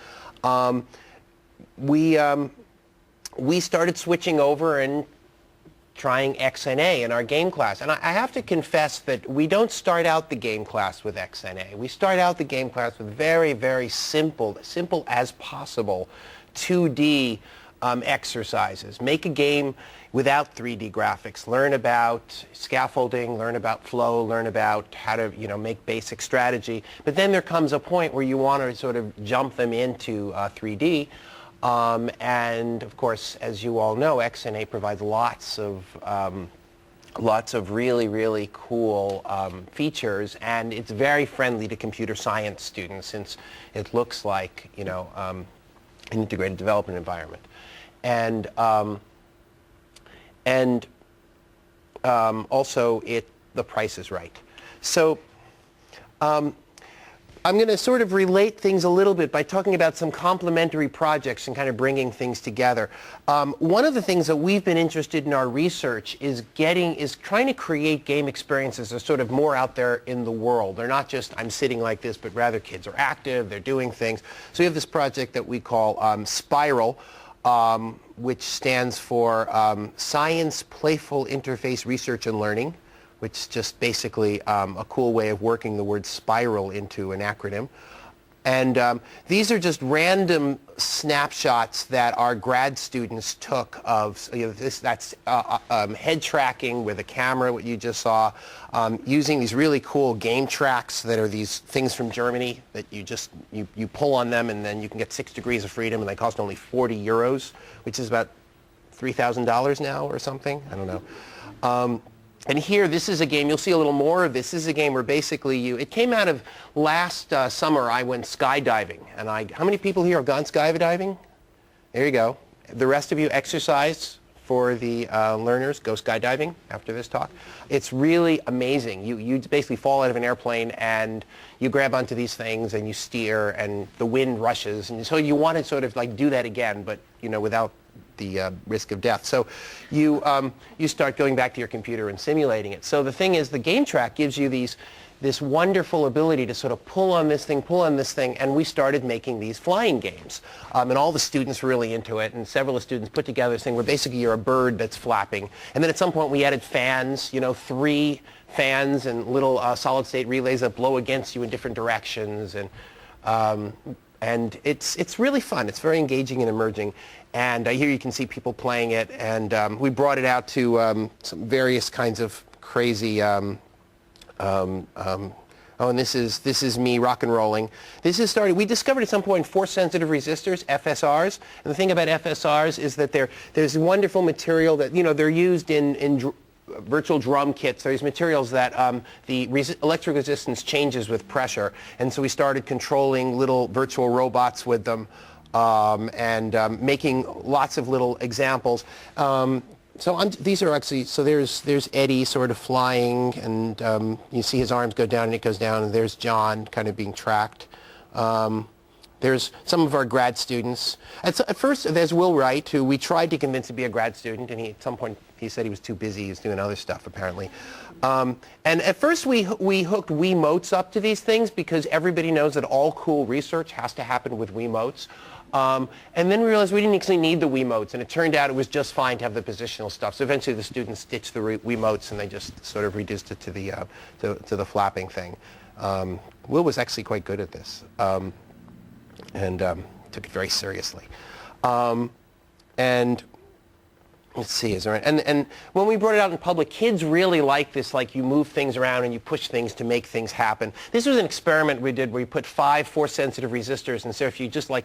We started switching over and trying Xna in our game class. And I have to confess that we don't start out the game class with Xna. We start out the game class with very, very simple as possible 2D exercises. Make a game without 3D graphics. Learn about scaffolding, learn about flow, learn about how to, make basic strategy. But then there comes a point where you want to sort of jump them into 3D. And of course, as you all know, Xna provides lots of really, really cool features, and it's very friendly to computer science students since it looks like, an integrated development environment. And also the price is right. So I'm going to sort of relate things a little bit by talking about some complementary projects and kind of bringing things together. One of the things that we've been interested in our research is trying to create game experiences that are sort of more out there in the world. They're not just I'm sitting like this, but rather kids are active, they're doing things. So we have this project that we call Spiral, which stands for Science Playful Interface Research and Learning, which is just basically a cool way of working the word spiral into an acronym. And these are just random snapshots that our grad students took of that's head tracking with a camera, what you just saw, using these really cool game tracks that are these things from Germany that you pull on them and then you can get 6 degrees of freedom, and they cost only 40 euros, which is about $3,000 now or something. I don't know. And here, this is a game, you'll see a little more of this. This is a game where basically it came out of last summer. I went skydiving. And how many people here have gone skydiving? There you go. The rest of you exercise for the learners. Go skydiving after this talk. It's really amazing. You basically fall out of an airplane and you grab onto these things and you steer and the wind rushes. And so you want to sort of like do that again, but without the risk of death. So you start going back to your computer and simulating it. So the thing is, the game track gives you this wonderful ability to sort of pull on this thing, and we started making these flying games. And all the students were really into it, and several of the students put together this thing where basically you're a bird that's flapping. And then at some point we added fans, 3 fans and little solid-state relays that blow against you in different directions. And it's really fun. It's very engaging and emerging. And here you can see people playing it, and we brought it out to some various kinds of crazy and this is me rock and rolling. This is started. We discovered at some point force-sensitive resistors, FSRs. And the thing about FSRs is that there's wonderful material that they're used in virtual drum kits. There's materials that the electric resistance changes with pressure, and so we started controlling little virtual robots with them and making lots of little examples. These are actually, so there's Eddie sort of flying, and you see his arms go down and it goes down, and there's John kind of being tracked. There's some of our grad students. At first, there's Will Wright, who we tried to convince to be a grad student, and at some point he said he was too busy. He was doing other stuff, apparently. And at first, we hooked Wiimotes up to these things because everybody knows that all cool research has to happen with Wiimotes. And then we realized we didn't actually need the Wiimotes, and it turned out it was just fine to have the positional stuff. So eventually the students ditched the Wiimotes, and they just sort of reduced it to the flapping thing. Will was actually quite good at this, and took it very seriously. And let's see, is there and when we brought it out in public, kids really like this, like you move things around and you push things to make things happen. This was an experiment we did where we put 5 force-sensitive resistors, and so if you just like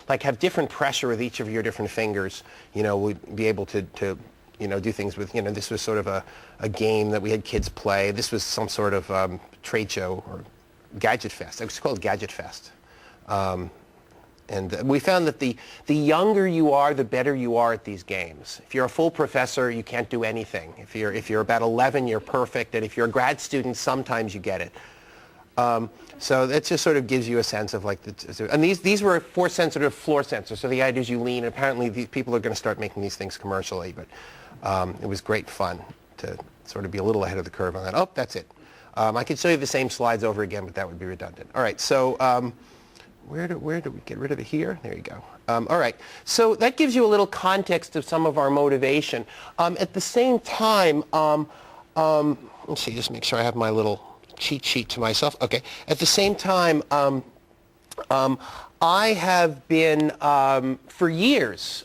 have different pressure with each of your different fingers, we'd be able to do things with, this was sort of a game that we had kids play. This was some sort of trade show or Gadget Fest. It was called Gadget Fest. And we found that the younger you are, the better you are at these games. If you're a full professor, you can't do anything. If you're about 11, you're perfect. And if you're a grad student, sometimes you get it. So that just sort of gives you a sense of and these were force-sensitive floor sensors. So the idea is you lean, and apparently these people are going to start making these things commercially. But it was great fun to sort of be a little ahead of the curve on that. Oh, that's it. I could show you the same slides over again, but that would be redundant. All right, so where do we get rid of it here? There you go. All right, so that gives you a little context of some of our motivation. At the same time, let's see, just make sure I have my little cheat sheet to myself. Okay, at the same time, I have been, for years,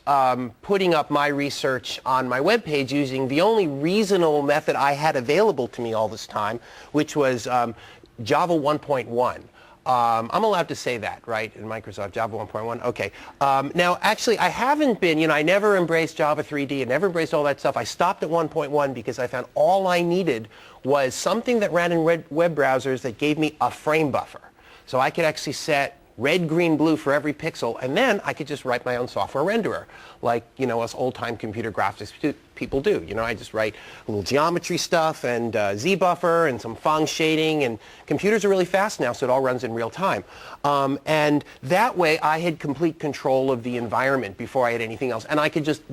putting up my research on my webpage using the only reasonable method I had available to me all this time, which was Java 1.1. I'm allowed to say that, right, in Microsoft, Java 1.1? Okay. Now, actually, I haven't been, I never embraced Java 3D. I never embraced all that stuff. I stopped at 1.1 because I found all I needed was something that ran in web browsers that gave me a frame buffer. So I could actually set red, green, blue for every pixel, and then I could just write my own software renderer, like, us old-time computer graphics people do. I just write a little geometry stuff and Z-buffer and some Phong shading, and computers are really fast now, so it all runs in real time. And that way, I had complete control of the environment before I had anything else, and I could just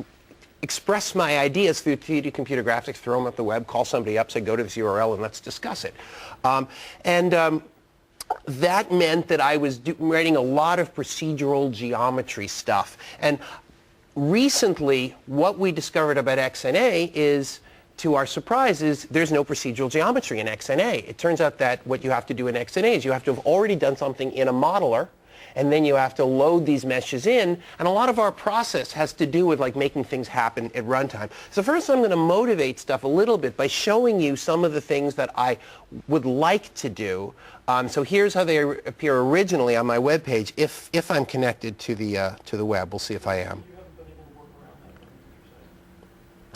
express my ideas through 3D computer graphics, throw them up the web, call somebody up, say, go to this URL, and let's discuss it. That meant that I was writing a lot of procedural geometry stuff. And recently, what we discovered about Xna is, to our surprise, is there's no procedural geometry in Xna. It turns out that what you have to do in Xna is you have to have already done something in a modeler, and then you have to load these meshes in, and a lot of our process has to do with making things happen at runtime. So first I'm going to motivate stuff a little bit by showing you some of the things that I would like to do. So here's how they appear originally on my web page, if I'm connected to the web. We'll see if I am. You haven't been able to work around that, is what you're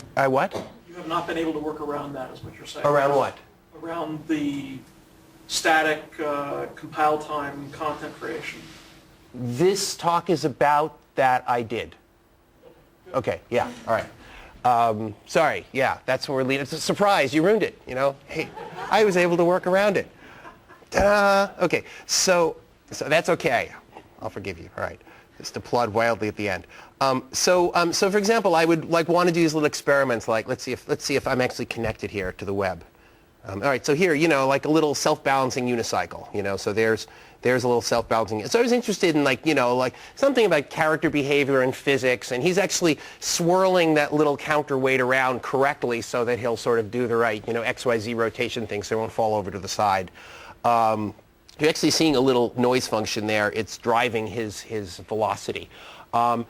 saying. I what? You have not been able to work around that, is what you're saying. Around what? Around the static compile time content creation. This talk is about that I did. Okay, yeah, all right. Sorry, yeah, that's where we're leading. It's a surprise, you ruined it, you know. Hey, I was able to work around it. Ta-da! Okay, so that's okay. I'll forgive you, all right. Just applaud wildly at the end. So for example, I would want to do these little experiments like, let's see if I'm actually connected here to the web. All right, so here, like a little self-balancing unicycle, so there's a little self-balancing. So I was interested in like something about character behavior and physics, and he's actually swirling that little counterweight around correctly so that he'll sort of do the right, XYZ rotation thing so it won't fall over to the side. You're actually seeing a little noise function there. It's driving his velocity. And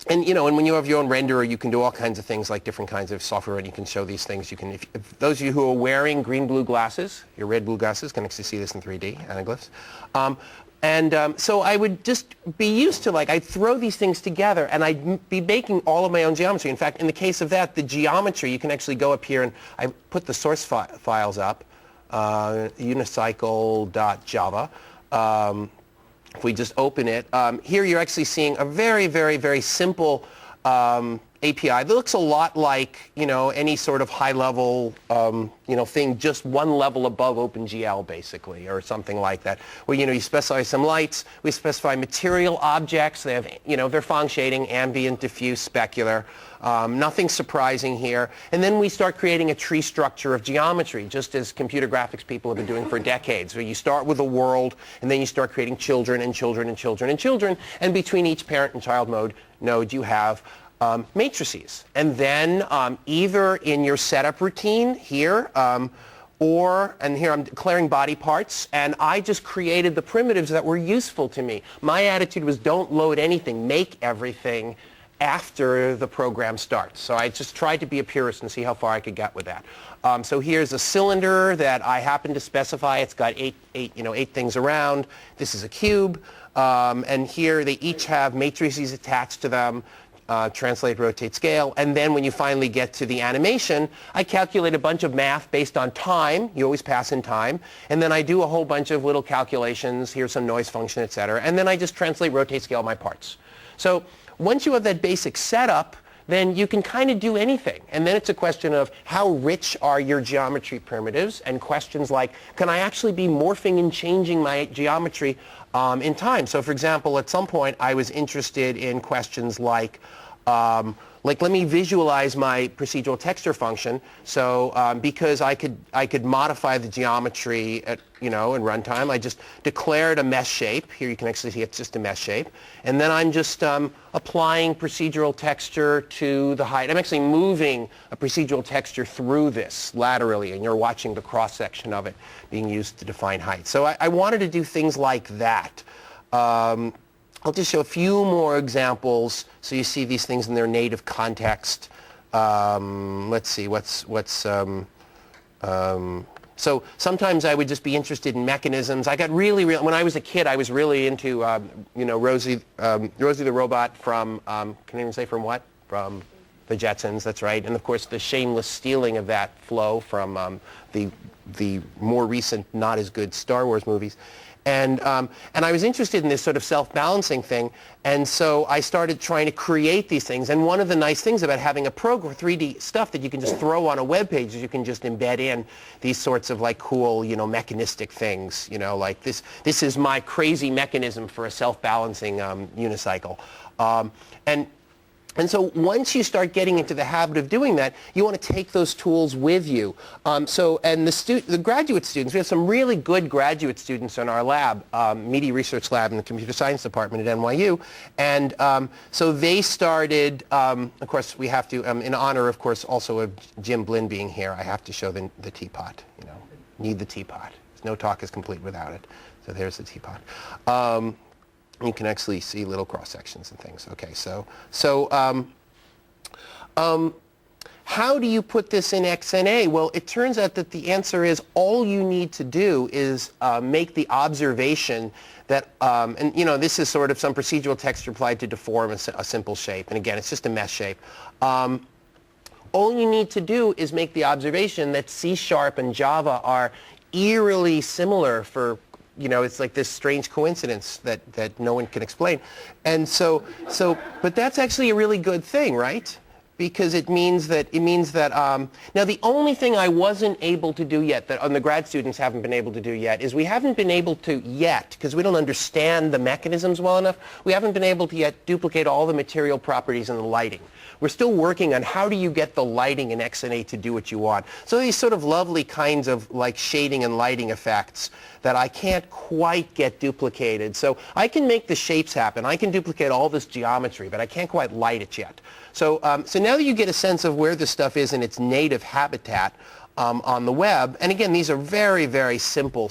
when you have your own renderer, you can do all kinds of things like different kinds of software, and you can show these things. You can, if those of you who are wearing green-blue glasses, your red-blue glasses, can actually see this in 3D anaglyphs. So I would just be used to I'd throw these things together, and I'd be making all of my own geometry. In fact, in the case of that, the geometry, you can actually go up here, and I put the source files up, unicycle.java. If we just open it, here you're actually seeing a very, very, very simple API that looks a lot like, any sort of high-level, thing just one level above OpenGL, basically, or something like that, where, you specify some lights, we specify material objects, they have, Verfang shading, ambient, diffuse, specular, nothing surprising here, and then we start creating a tree structure of geometry, just as computer graphics people have been doing for decades, where you start with a world, and then you start creating children and children and children and children, and between each parent and child node you have matrices. And then either in your setup routine here, and here I'm declaring body parts, and I just created the primitives that were useful to me. My attitude was don't load anything, make everything after the program starts. So I just tried to be a purist and see how far I could get with that. So here's a cylinder that I happen to specify. It's got eight things around. This is a cube. And here they each have matrices attached to them. Translate, rotate, scale, and then when you finally get to the animation, I calculate a bunch of math based on time. You always pass in time. And then I do a whole bunch of little calculations. Here's some noise function, etc. And then I just translate, rotate, scale my parts. So once you have that basic setup, then you can kind of do anything. And then it's a question of how rich are your geometry primitives, and questions like, can I actually be morphing and changing my geometry in time? So for example, at some point I was interested in questions like let me visualize my procedural texture function. So because I could modify the geometry at in runtime, I just declared a mesh shape. Here you can actually see it's just a mesh shape, and then I'm just applying procedural texture to the height. I'm actually moving a procedural texture through this laterally, and you're watching the cross section of it being used to define height. So I wanted to do things like that. I'll just show a few more examples so you see these things in their native context. Let's see, so sometimes I would just be interested in mechanisms. I got really when I was a kid, I was really into, Rosie the robot from, can I even say from what? From the Jetsons, that's right. And of course the shameless stealing of that flow from the more recent, not as good Star Wars movies. And I was interested in this sort of self-balancing thing, and so I started trying to create these things. And one of the nice things about having a program, 3D stuff that you can just throw on a web page, is you can just embed in these sorts of cool, mechanistic things. Like this is my crazy mechanism for a self-balancing unicycle. And so once you start getting into the habit of doing that, you want to take those tools with you. And the graduate students, we have some really good graduate students in our lab, Media Research Lab in the Computer Science Department at NYU. And so they started, of course, we have to, in honor, of course, also of Jim Blinn being here, I have to show the teapot. Need the teapot. No talk is complete without it. So there's the teapot. You can actually see little cross sections and things. Okay, so how do you put this in XNA? Well, it turns out that the answer is all you need to do is make the observation that, this is sort of some procedural texture applied to deform a simple shape. And again, it's just a mesh shape. All you need to do is make the observation that C# and Java are eerily similar for it's like this strange coincidence that no one can explain. And but that's actually a really good thing, right? Because it means that now the only thing I wasn't able to do yet, that the grad students haven't been able to do yet, is we haven't been able to yet, because we don't understand the mechanisms well enough, we haven't been able to yet duplicate all the material properties and the lighting. We're still working on how do you get the lighting in Xna to do what you want. So these sort of lovely kinds of like shading and lighting effects that I can't quite get duplicated. So I can make the shapes happen. I can duplicate all this geometry, but I can't quite light it yet. So now that you get a sense of where this stuff is in its native habitat on the web, and again, these are very, very simple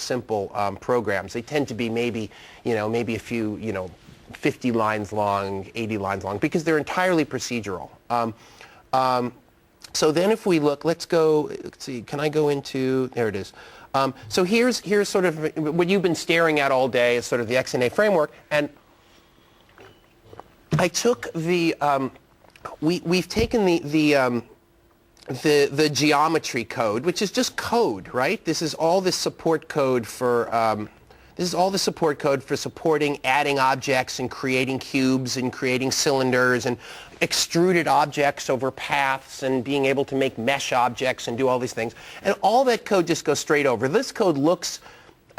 programs. They tend to be maybe a few, 50 lines long, 80 lines long, because they're entirely procedural. So then if we look, let's see, can I go into, there it is. So here's sort of what you've been staring at all day is sort of the Xna framework, and I took the, we've taken the geometry code, which is just code, right? This is all the support code for supporting adding objects and creating cubes and creating cylinders and extruded objects over paths and being able to make mesh objects and do all these things. And all that code just goes straight over. This code looks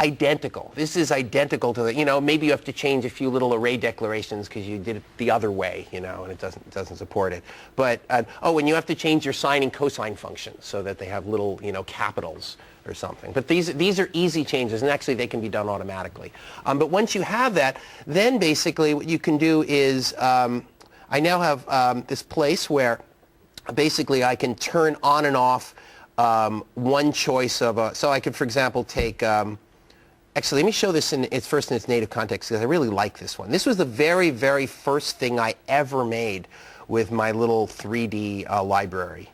identical. This is identical to the, maybe you have to change a few little array declarations because you did it the other way, and it doesn't support it. But, and you have to change your sine and cosine functions so that they have little, capitals or something. But these are easy changes, and actually they can be done automatically. But once you have that, then basically what you can do is, I now have this place where basically I can turn on and off one choice of so I could, for example, take, actually let me show this first in its native context because I really like this one. This was the very, very first thing I ever made with my little 3D library.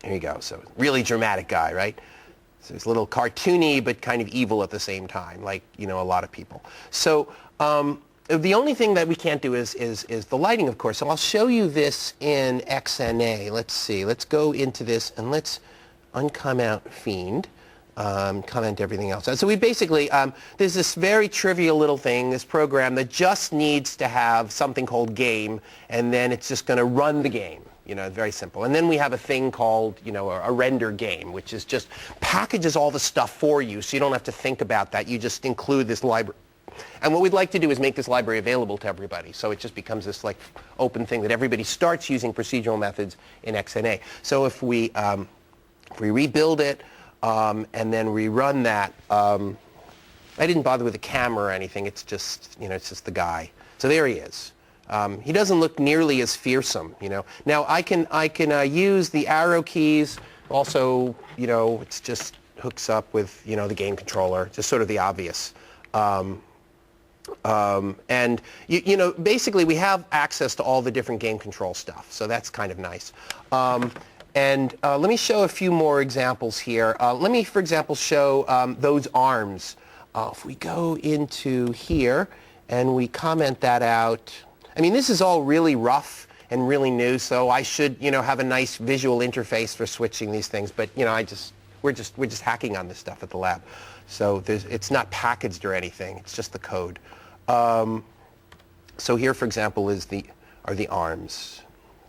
There you go. So really dramatic guy, right? So it's a little cartoony but kind of evil at the same time, like, a lot of people. So the only thing that we can't do is the lighting, of course. So I'll show you this in Xna. Let's see. Let's go into this and let's uncomment fiend. Comment everything else. So we basically, there's this very trivial little thing, this program that just needs to have something called game, and then it's just going to run the game. Very simple. And then we have a thing called, a render game, which is just packages all the stuff for you, so you don't have to think about that. You just include this library. And what we'd like to do is make this library available to everybody, so it just becomes this like open thing that everybody starts using procedural methods in Xna. So if we rebuild it and then rerun that, I didn't bother with the camera or anything. It's just, it's just the guy. So there he is. He doesn't look nearly as fearsome, Now I can use the arrow keys. Also, it's just hooks up with, the game controller. Just sort of the obvious. And basically we have access to all the different game control stuff. So that's kind of nice. And let me show a few more examples here. Let me, for example, show those arms. If we go into here and we comment that out. I mean, this is all really rough and really new, so I should, have a nice visual interface for switching these things. But, we're just hacking on this stuff at the lab. So it's not packaged or anything. It's just the code. So here, for example, are the arms.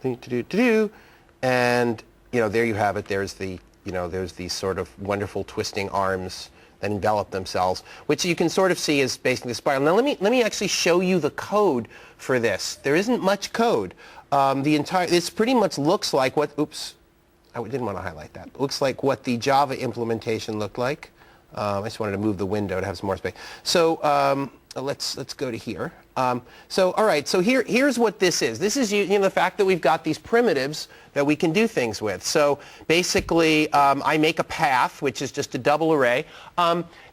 And, there you have it. There's there's these sort of wonderful twisting arms that envelop themselves, which you can sort of see as basically the spiral. Now let me actually show you the code for this. There isn't much code. This pretty much looks like what, oops, I didn't want to highlight that. It looks like what the Java implementation looked like. I just wanted to move the window to have some more space. So let's go to here. So all right, so here's what this is. This is the fact that we've got these primitives that we can do things with. So basically, I make a path, which is just a double array.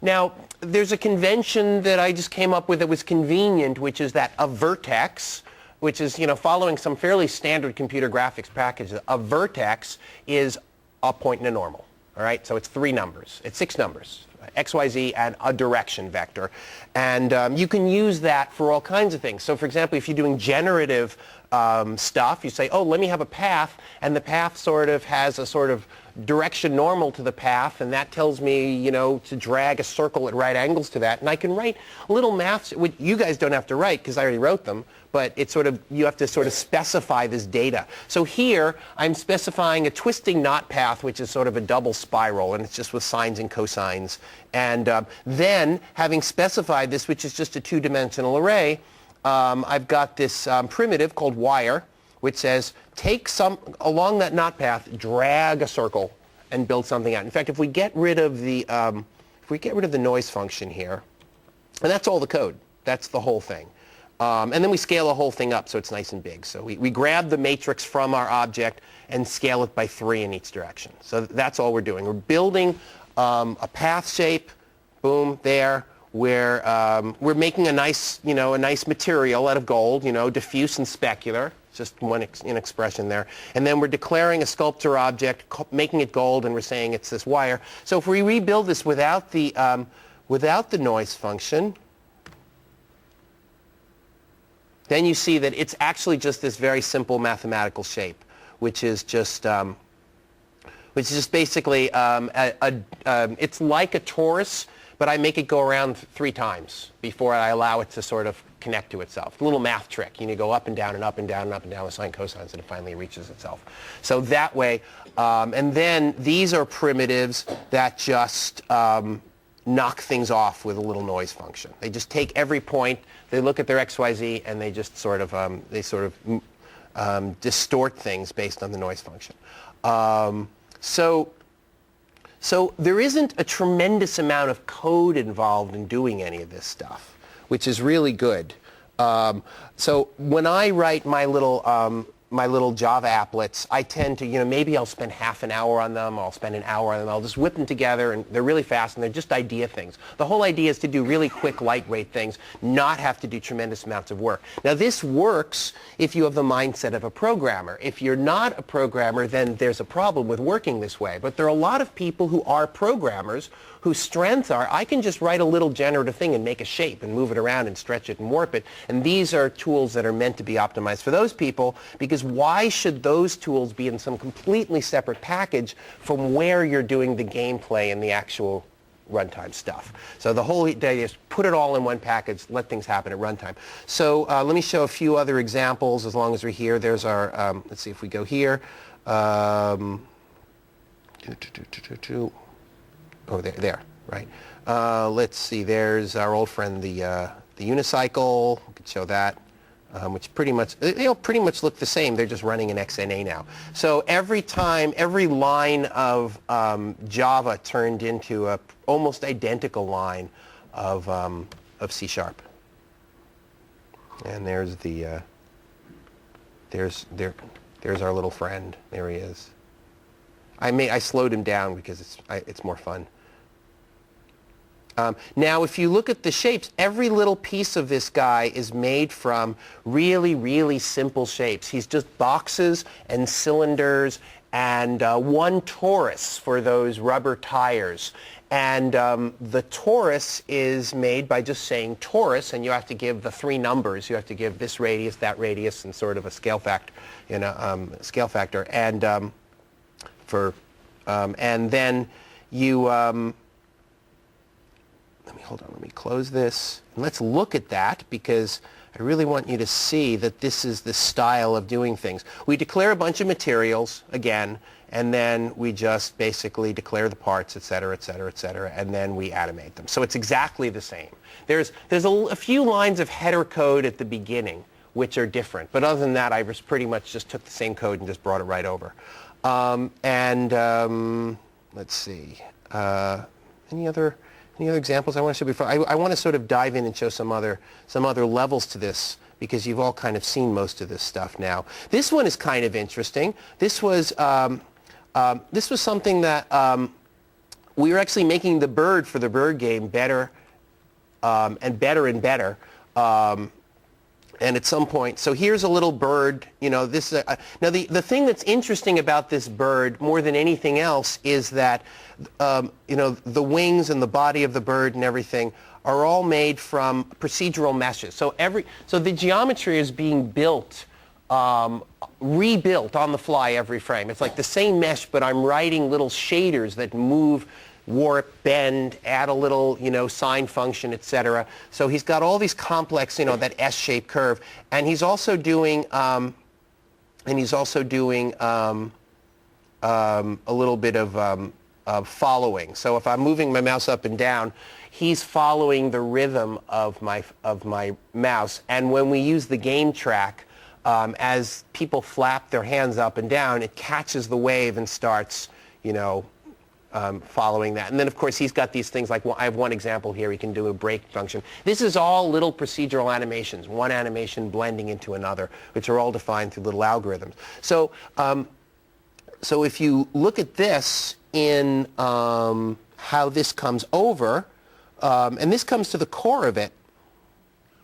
Now, there's a convention that I just came up with that was convenient, which is that a vertex, which is following some fairly standard computer graphics packages. A vertex is a point and a normal. All right, so it's 3 numbers. It's 6 numbers. X, Y, Z, and a direction vector. And you can use that for all kinds of things. So for example, if you're doing generative stuff. You say, oh, let me have a path, and the path sort of has a sort of direction normal to the path, and that tells me, you know, to drag a circle at right angles to that. And I can write little maths, which you guys don't have to write because I already wrote them, but it's sort of, you have to sort of specify this data. So here, I'm specifying a twisting knot path, which is sort of a double spiral, and it's just with sines and cosines. And then, having specified this, which is just a two-dimensional array, I've got this primitive called wire, which says take some along that knot path, drag a circle, and build something out. In fact, if we get rid of the noise function here, and that's all the code. That's the whole thing. And then we scale the whole thing up so it's nice and big. So we grab the matrix from our object and scale it by 3 in each direction. So that's all we're doing. We're building a path shape. Boom, there. We're making a nice material out of gold, diffuse and specular. Just one expression there. And then we're declaring a sculptor object, making it gold, and we're saying it's this wire. So if we rebuild this without the noise function, then you see that it's actually just this very simple mathematical shape, which is just basically it's like a torus, but I make it go around 3 times before I allow it to sort of connect to itself. A little math trick. You go up and down and up and down and up and down with sine cosines, and it finally reaches itself. So that way, and then these are primitives that just knock things off with a little noise function. They just take every point, they look at their XYZ, and they just sort of distort things based on the noise function. So there isn't a tremendous amount of code involved in doing any of this stuff, which is really good. So when I write my little Java applets, I tend to, maybe I'll spend half an hour on them, or I'll spend an hour on them. I'll just whip them together, and they're really fast, and they're just idea things. The whole idea is to do really quick, lightweight things, not have to do tremendous amounts of work. Now, this works if you have the mindset of a programmer. If you're not a programmer, then there's a problem with working this way. But there are a lot of people who are programmers whose strengths are, I can just write a little generative thing and make a shape and move it around and stretch it and warp it. And these are tools that are meant to be optimized for those people, because why should those tools be in some completely separate package from where you're doing the gameplay and the actual runtime stuff? So the whole idea is put it all in one package, let things happen at runtime. So let me show a few other examples as long as we're here. There's our, let's see if we go here. Oh, there, right. Let's see, there's our old friend, the unicycle. We could show that, which pretty much, they all pretty much look the same. They're just running in XNA now. So every line of Java turned into a almost identical line of C#. And there's the, there's our little friend. There he is. I slowed him down because it's more fun. Now, if you look at the shapes, every little piece of this guy is made from really, really simple shapes. He's just boxes and cylinders and one torus for those rubber tires. And the torus is made by just saying torus, and you have to give the 3 numbers. You have to give this radius, that radius, and sort of a scale factor, scale factor. And and then you. Let me close this. And let's look at that, because I really want you to see that this is the style of doing things. We declare a bunch of materials, again, and then we just basically declare the parts, et cetera, et cetera, et cetera, and then we animate them. So it's exactly the same. There's a few lines of header code at the beginning which are different, but other than that, I pretty much just took the same code and just brought it right over. Let's see. Any other examples I want to show before? I want to sort of dive in and show some other levels to this, because you've all kind of seen most of this stuff now. This one is kind of interesting. This was something that we were actually making the bird for the bird game better and better and better. And at some point, so here's a little bird. This is now the thing that's interesting about this bird more than anything else is that the wings and the body of the bird and everything are all made from procedural meshes. So the geometry is being built rebuilt on the fly every frame. It's like the same mesh, but I'm writing little shaders that move, warp, bend, add a little, sine function, etc. So he's got all these complex, that S-shaped curve, and he's also doing, a little bit of following. So if I'm moving my mouse up and down, he's following the rhythm of my mouse. And when we use the game track, as people flap their hands up and down, it catches the wave and starts, following that. And then, of course, he's got these things like, I have one example here. He can do a break function. This is all little procedural animations, one animation blending into another, which are all defined through little algorithms. So, so if you look at this in how this comes over, and this comes to the core of it.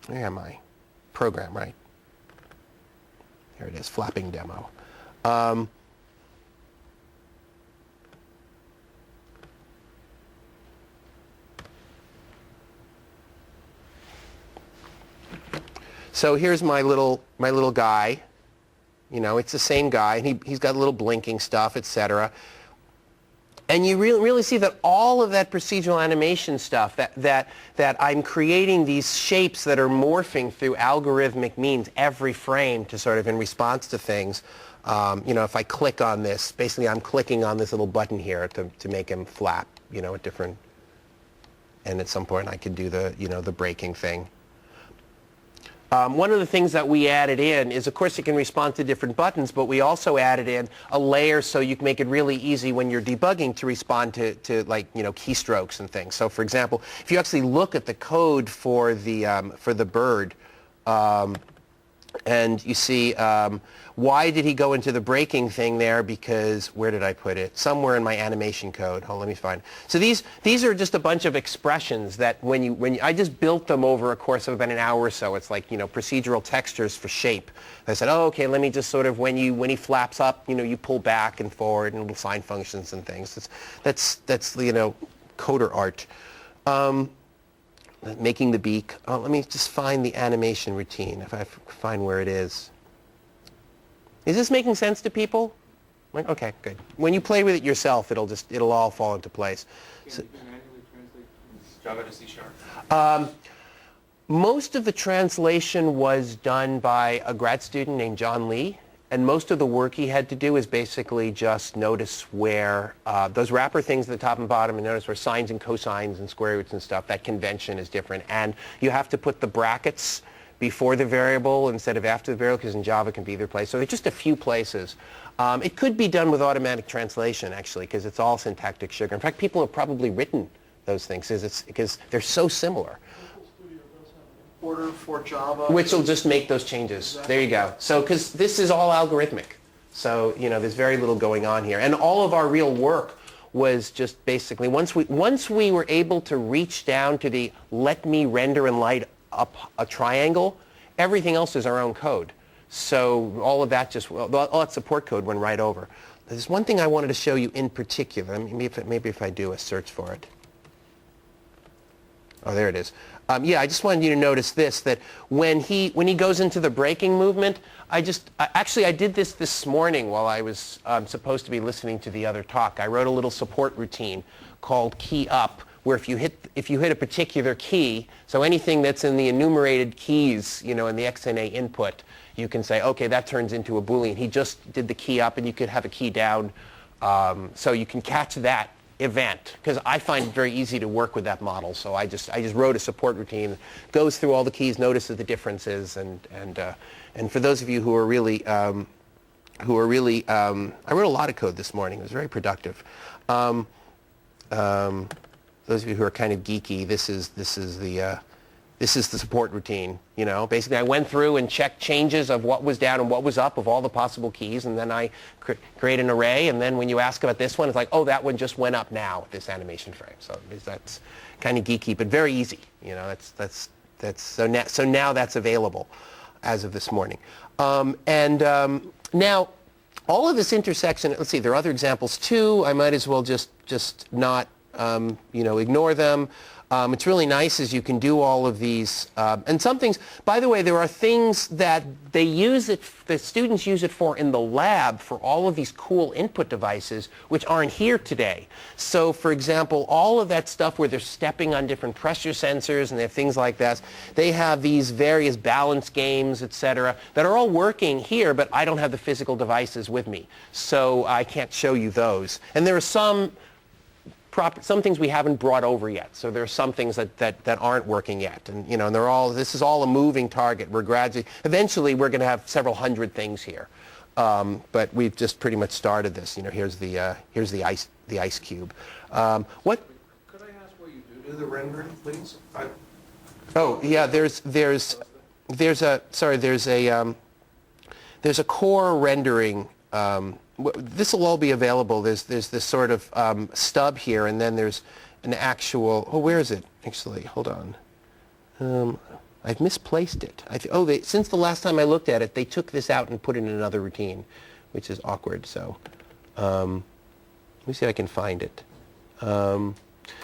Where am I? Program, right? Here it is, flapping demo. So here's my little guy. It's the same guy, and he's got a little blinking stuff, etc. And you really see that all of that procedural animation stuff, that I'm creating these shapes that are morphing through algorithmic means every frame to sort of in response to things. If I click on this, basically I'm clicking on this little button here to make him flap, at different, and at some point I could do the, the breaking thing. One of the things that we added in is, of course, it can respond to different buttons, but we also added in a layer so you can make it really easy when you're debugging to respond to like, keystrokes and things. So, for example, if you actually look at the code for the bird, and you see why did he go into the breaking thing there? Because where did I put it? Somewhere in my animation code. Let me find. So these are just a bunch of expressions that when I just built them over a course of about an hour or so. It's like procedural textures for shape. I said, oh, okay, let me just sort of when he flaps up, you pull back and forward and little sine functions and things. That's coder art. Making the beak. Oh, let me just find the animation routine, if I find where it is. Is this making sense to people? Okay, good. When you play with it yourself, it'll all fall into place. Can you manually translate Java to C#? Most of the translation was done by a grad student named John Lee. And most of the work he had to do is basically just notice where those wrapper things at the top and bottom, and notice where sines and cosines and square roots and stuff, that convention is different. And you have to put the brackets before the variable instead of after the variable, because in Java it can be either place. So there's just a few places. It could be done with automatic translation, actually, because it's all syntactic sugar. In fact, people have probably written those things because they're so similar. Order for Java. Which will just make those changes. Exactly. There you go. So, because this is all algorithmic. So, there's very little going on here. And all of our real work was just basically, once we were able to reach down to the let me render and light up a triangle, everything else is our own code. So all of that all that support code went right over. There's one thing I wanted to show you in particular. Maybe if I do a search for it. Oh, there it is. Yeah, I just wanted you to notice this, that when he goes into the breaking movement, I did this morning while I was supposed to be listening to the other talk. I wrote a little support routine called key up, where if you hit a particular key, so anything that's in the enumerated keys, in the Xna input, you can say, okay, that turns into a Boolean. He just did the key up, and you could have a key down, so you can catch that event, because I find it very easy to work with that model. So I just wrote a support routine, goes through all the keys, notices the differences, and for those of you who are really I wrote a lot of code this morning. It was very productive. Those of you who are kind of geeky, this is the support routine. Basically I went through and checked changes of what was down and what was up of all the possible keys, and then I create an array, and then when you ask about this one, it's like, oh, that one just went up now, this animation frame. So that's kind of geeky, but very easy. So now that's available as of this morning. Now all of this intersection, let's see, there are other examples too. I might as well just not ignore them. It's really nice as you can do all of these. And some things, by the way, there are things that they use it, the students use it for in the lab for all of these cool input devices which aren't here today. So for example, all of that stuff where they're stepping on different pressure sensors and they have things like that, they have these various balance games, etc., that are all working here, but I don't have the physical devices with me. So I can't show you those. And there are some things we haven't brought over yet. So there are some things that aren't working yet. And, you know, and they're all, this is all a moving target. We're gradually, eventually we're going to have several hundred things here. But we've just pretty much started this. You know, here's the ice cube. What? Could I ask what you do the rendering, please? Oh, yeah, there's a core rendering. This will all be available. There's this sort of stub here, and then there's an actual. Oh, where is it? Actually, hold on. I've misplaced it. Since the last time I looked at it, they took this out and put it in another routine, which is awkward. So, let me see if I can find it.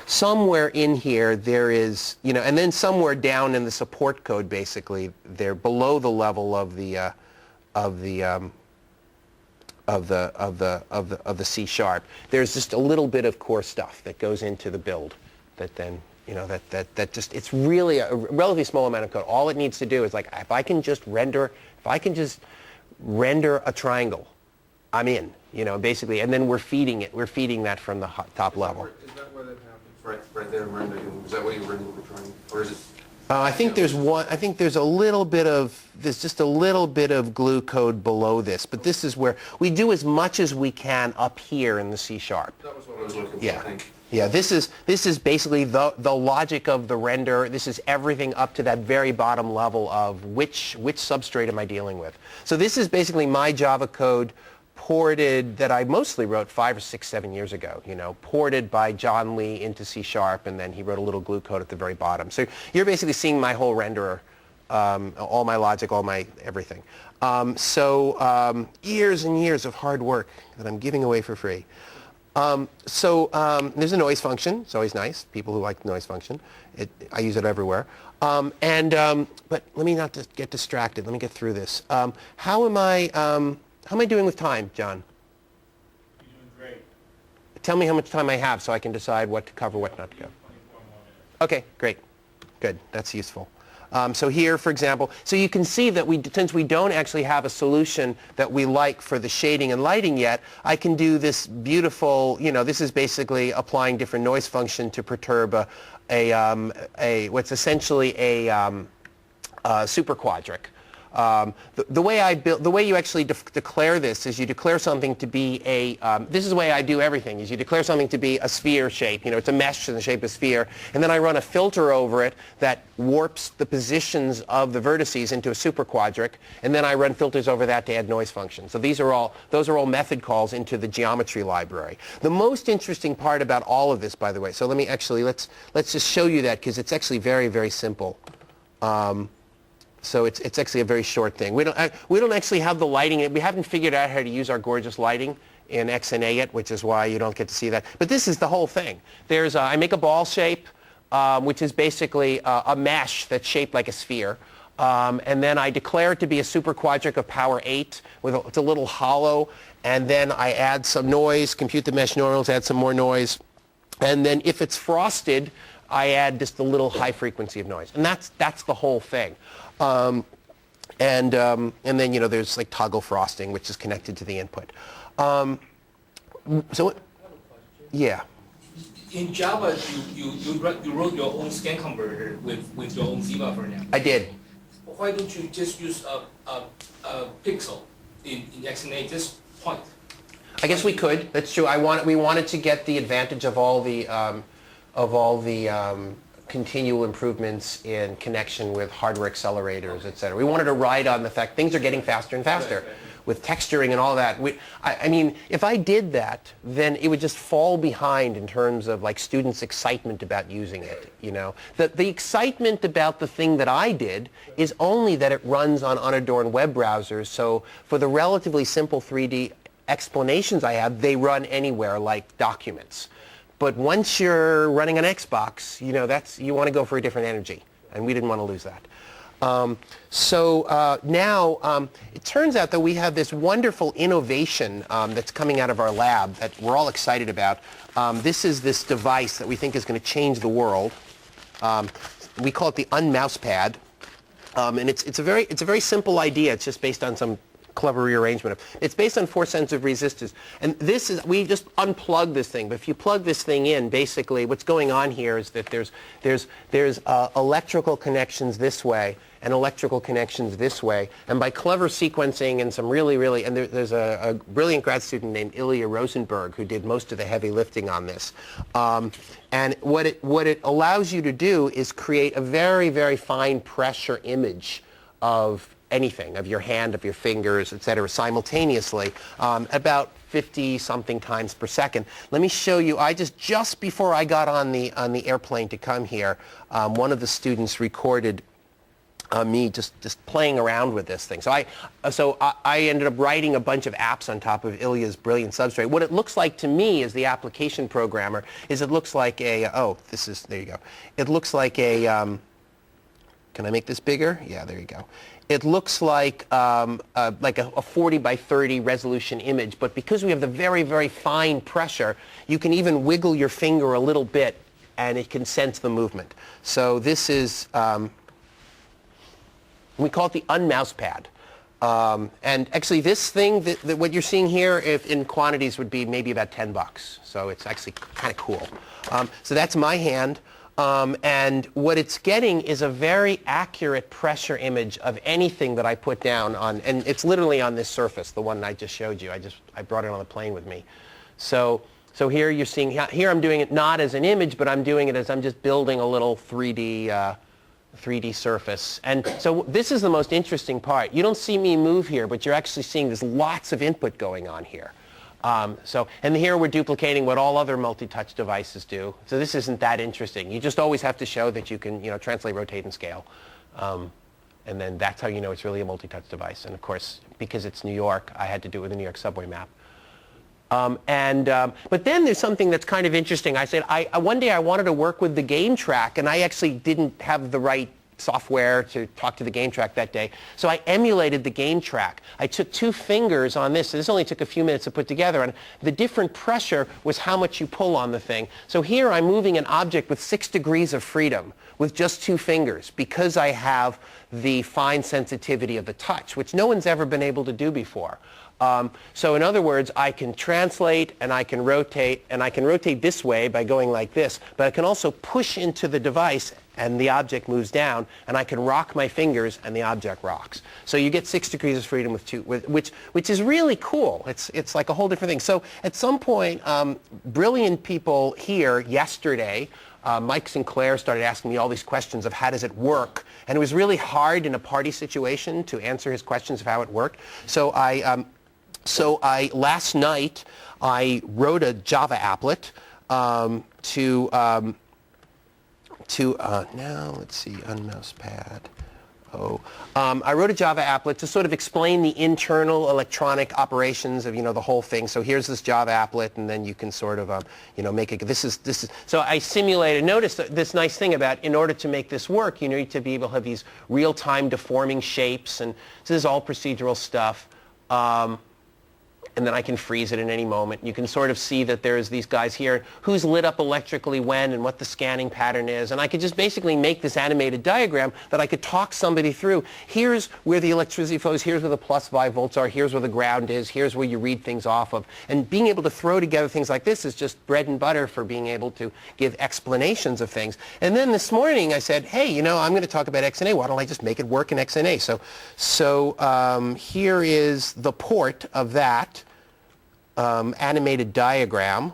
Somewhere in here there is, you know, and then somewhere down in the support code, basically, they're below the level of the C#. There's just a little bit of core stuff that goes into the build that then, you know, that just, it's really a relatively small amount of code. All it needs to do is, like, if I can just render a triangle, I'm in, you know, basically, and then we're feeding that from the top level. Is that where that happens? Right there in rendering. Is that where you render the triangle? Or is it? I think there's just a little bit of glue code below this, but this is where we do as much as we can up here in the C#. That was what I was looking for. Yeah. Yeah, this is basically the logic of the render. This is everything up to that very bottom level of which substrate am I dealing with. So this is basically my Java code ported that I mostly wrote 5 or 6, 7 years ago, you know, ported by John Lee into C#, and then he wrote a little glue code at the very bottom. So you're basically seeing my whole renderer, all my logic, all my everything. Years and years of hard work that I'm giving away for free. There's a noise function. It's always nice. People who like the noise function. I use it everywhere. But let me not just get distracted. Let me get through this. How am I doing with time, John? You're doing great. Tell me how much time I have so I can decide what to cover, what not to cover. 24 more minutes. Okay, great. Good. That's useful. So here, for example, so you can see that since we don't actually have a solution that we like for the shading and lighting yet, I can do this beautiful, you know, this is basically applying different noise function to perturb what's essentially a superquadric. The way you actually declare this is you declare something to be this is the way I do everything, is you declare something to be a sphere shape, you know, it's a mesh in the shape of a sphere, and then I run a filter over it that warps the positions of the vertices into a superquadric, and then I run filters over that to add noise functions. So those are all method calls into the geometry library. The most interesting part about all of this, by the way, so let's just show you that, because it's actually very, very simple. So it's actually a very short thing. We don't actually have the lighting. We haven't figured out how to use our gorgeous lighting in Xna yet, which is why you don't get to see that. But this is the whole thing. I make a ball shape, which is basically a mesh that's shaped like a sphere. And then I declare it to be a superquadric of power 8. It's a little hollow. And then I add some noise, compute the mesh normals, add some more noise. And then if it's frosted, I add just a little high frequency of noise. And that's the whole thing. And then, you know, there's like toggle frosting, which is connected to the input. Yeah. In Java, you wrote your own scan converter with your own Ziva for now. I did. Why don't you just use a pixel in Xna, just point? I guess we could. That's true. We wanted to get the advantage of all the continual improvements in connection with hardware accelerators, et cetera. We wanted to ride on the fact things are getting faster and faster with texturing and all that. I mean, if I did that, then it would just fall behind in terms of like students' excitement about using it, you know. The excitement about the thing that I did is only that it runs on unadorned web browsers. So for the relatively simple 3D explanations I have, they run anywhere like documents. But once you're running an Xbox, you want to go for a different energy, and we didn't want to lose that. Now it turns out that we have this wonderful innovation that's coming out of our lab that we're all excited about. This is this device that we think is going to change the world. We call it the Unmask Pad, and it's a very simple idea. It's just based on some clever rearrangement. It's based on 4 sets of resistors, and we just unplug this thing. But if you plug this thing in, basically what's going on here is that there's electrical connections this way and electrical connections this way, and by clever sequencing and some really and there's a brilliant grad student named Ilya Rosenberg who did most of the heavy lifting on this. And what it allows you to do is create a very fine pressure image of anything, of your hand, of your fingers, etc., simultaneously, about 50-something times per second. Let me show you. Just before I got on the airplane to come here, one of the students recorded me just playing around with this thing. So I ended up writing a bunch of apps on top of Ilya's brilliant substrate. What it looks like to me as the application programmer is it looks like a there you go. It looks like a can I make this bigger? Yeah, there you go. It looks like a 40 by 30 resolution image, but because we have the very fine pressure, you can even wiggle your finger a little bit and it can sense the movement. So this is, we call it the Unmask Pad. And actually this thing, what you're seeing here in quantities would be maybe about $10. So it's actually kind of cool. So that's my hand. And what it's getting is a very accurate pressure image of anything that I put down on, and it's literally on this surface, the one I just showed you. I brought it on the plane with me. So here you're seeing, here I'm doing it not as an image, but I'm doing it as I'm just building a little 3D surface. And so this is the most interesting part. You don't see me move here, but you're actually seeing there's lots of input going on here. And here we're duplicating what all other multi-touch devices do. So this isn't that interesting. You just always have to show that you can, translate, rotate, and scale. And then that's how you know it's really a multi-touch device. And of course, because it's New York, I had to do it with the New York subway map. But then there's something that's kind of interesting. I said, one day I wanted to work with the game track, and I actually didn't have the right software to talk to the game track that day. So I emulated the game track. I took 2 fingers on this. This only took a few minutes to put together. And the different pressure was how much you pull on the thing. So here I'm moving an object with 6 degrees of freedom with just 2 fingers because I have the fine sensitivity of the touch, which no one's ever been able to do before. So in other words, I can translate and I can rotate, and I can rotate this way by going like this, but I can also push into the device and the object moves down, and I can rock my fingers and the object rocks. So you get 6 degrees of freedom with 2, which is really cool. It's like a whole different thing. So at some point, brilliant people here yesterday, Mike Sinclair started asking me all these questions of how does it work, and it was really hard in a party situation to answer his questions of how it worked. So last night I wrote a Java applet now let's see, Unmask Pad. I wrote a Java applet to sort of explain the internal electronic operations of the whole thing. So here's this Java applet, and then you can sort of make it. This is. So I simulated. Notice this nice thing about in order to make this work, you need to be able to have these real-time deforming shapes, and so this is all procedural stuff. And then I can freeze it in any moment. You can sort of see that there's these guys here, who's lit up electrically when and what the scanning pattern is. And I could just basically make this animated diagram that I could talk somebody through. Here's where the electricity flows. Here's where the plus 5 volts are. Here's where the ground is. Here's where you read things off of. And being able to throw together things like this is just bread and butter for being able to give explanations of things. And then this morning I said, hey, I'm going to talk about Xna. Why don't I just make it work in Xna? So here is the port of that animated diagram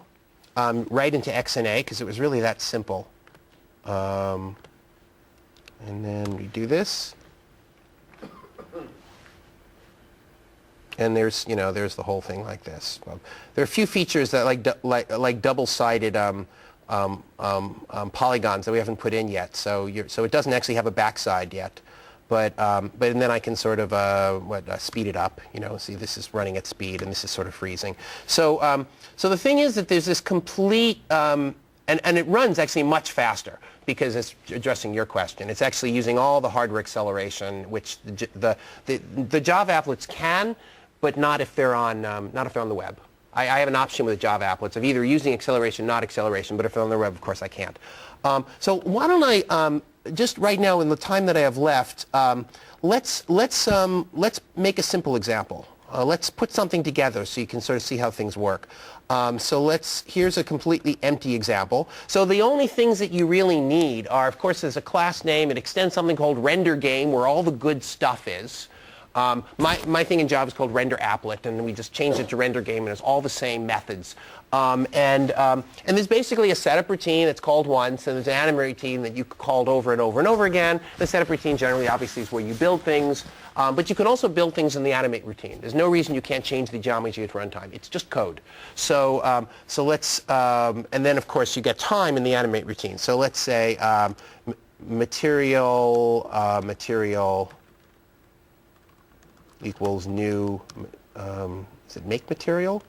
right into Xna, because it was really that simple. And then we do this. And there's the whole thing like this. There are a few features that like double-sided polygons that we haven't put in yet. So it doesn't actually have a backside yet. and then I can sort of speed it up. See, this is running at speed, and this is sort of freezing. So so the thing is that there's this complete, and it runs actually much faster because it's addressing your question. It's actually using all the hardware acceleration, which the Java applets can, but not if they're on the web. I have an option with Java applets of either using acceleration, not acceleration, but if they're on the web, of course, I can't. So why don't I just right now in the time that I have left, let's make a simple example. Let's put something together so you can sort of see how things work. So here's a completely empty example. So the only things that you really need are, of course, there's a class name. It extends something called render game where all the good stuff is. My thing in Java is called render applet, and we just changed it to render game, and it's all the same methods. And there's basically a setup routine that's called once, and there's an animate routine that you called over and over and over again. The setup routine generally, obviously, is where you build things, but you can also build things in the animate routine. There's no reason you can't change the geometry at runtime. It's just code. So let's, and then of course you get time in the animate routine. So let's say material equals new, is it make material?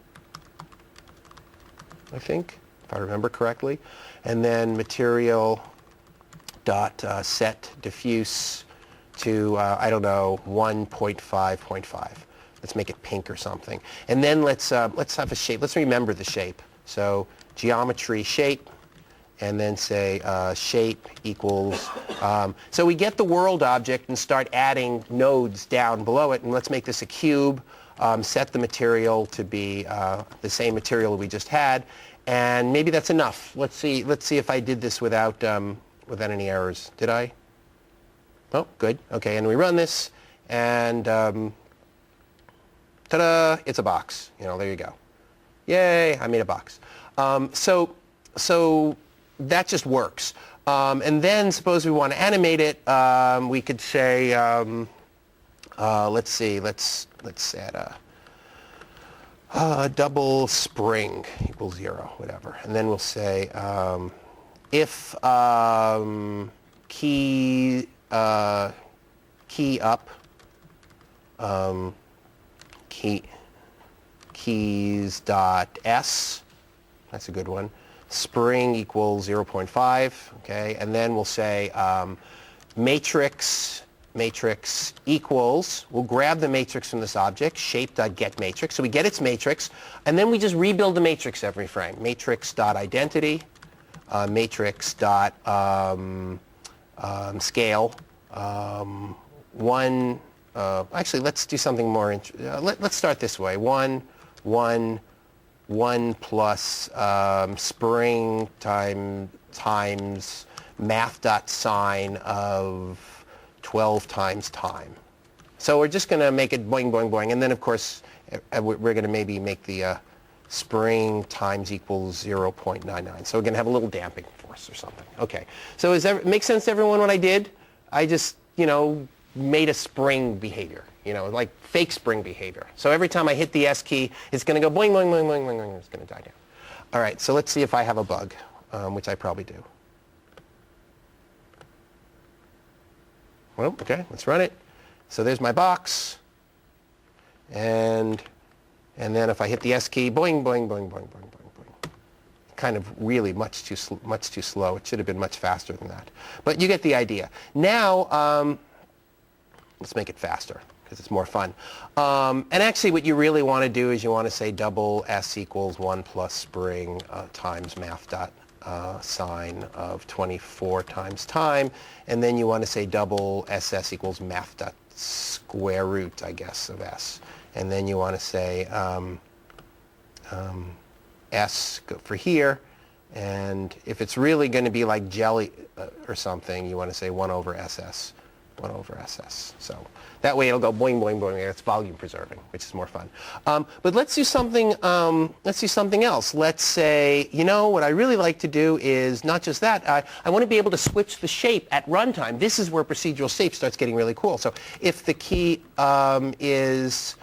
I think, if I remember correctly. And then material dot set diffuse to, I don't know, 1.5.5. Let's make it pink or something. And then let's have a shape. Let's remember the shape. So geometry shape, and then say shape equals, so we get the world object and start adding nodes down below it, and let's make this a cube, set the material to be the same material we just had, and maybe that's enough. Let's see if I did this without any errors. Did I? Oh, good. Okay, and we run this, and ta-da, it's a box. There you go. Yay, I made a box. So that just works. And then suppose we want to animate it, we could say, let's see, let's add a double spring equals 0, whatever. And then we'll say if key up, keys dot s, that's a good one. Spring equals 0.5, okay, and then we'll say matrix equals, we'll grab the matrix from this object, shape.getMatrix, so we get its matrix, and then we just rebuild the matrix every frame. Matrix.identity, matrix.scale, actually let's do something more, let's start this way, 1 plus spring times math.sign of 12 times time. So we're just going to make it boing, boing, boing. And then, of course, we're going to maybe make the spring times equals 0.99. So we're going to have a little damping force or something. Okay. So make sense to everyone what I did? I just, made a spring behavior. Like fake spring behavior. So every time I hit the S key, it's going to go boing, boing, boing, boing, boing, boing. It's going to die down. All right, so let's see if I have a bug, which I probably do. Well, okay, let's run it. So there's my box. And then if I hit the S key, boing, boing, boing, boing, boing, boing, boing. Kind of really much too slow. It should have been much faster than that. But you get the idea. Now, let's make it faster, because it's more fun. And actually what you really want to do is you want to say double S equals 1 plus spring times math dot sign of 24 times time. And then you want to say double SS equals math dot square root, I guess, of S. And then you want to say S for here. And if it's really going to be like jelly or something, you want to say 1 over SS. 1 over SS. So that way it'll go boing, boing, boing. It's volume preserving, which is more fun. But let's do something. Let's do something else. Let's say, what I really like to do is not just that. I want to be able to switch the shape at runtime. This is where procedural shape starts getting really cool. So if the key is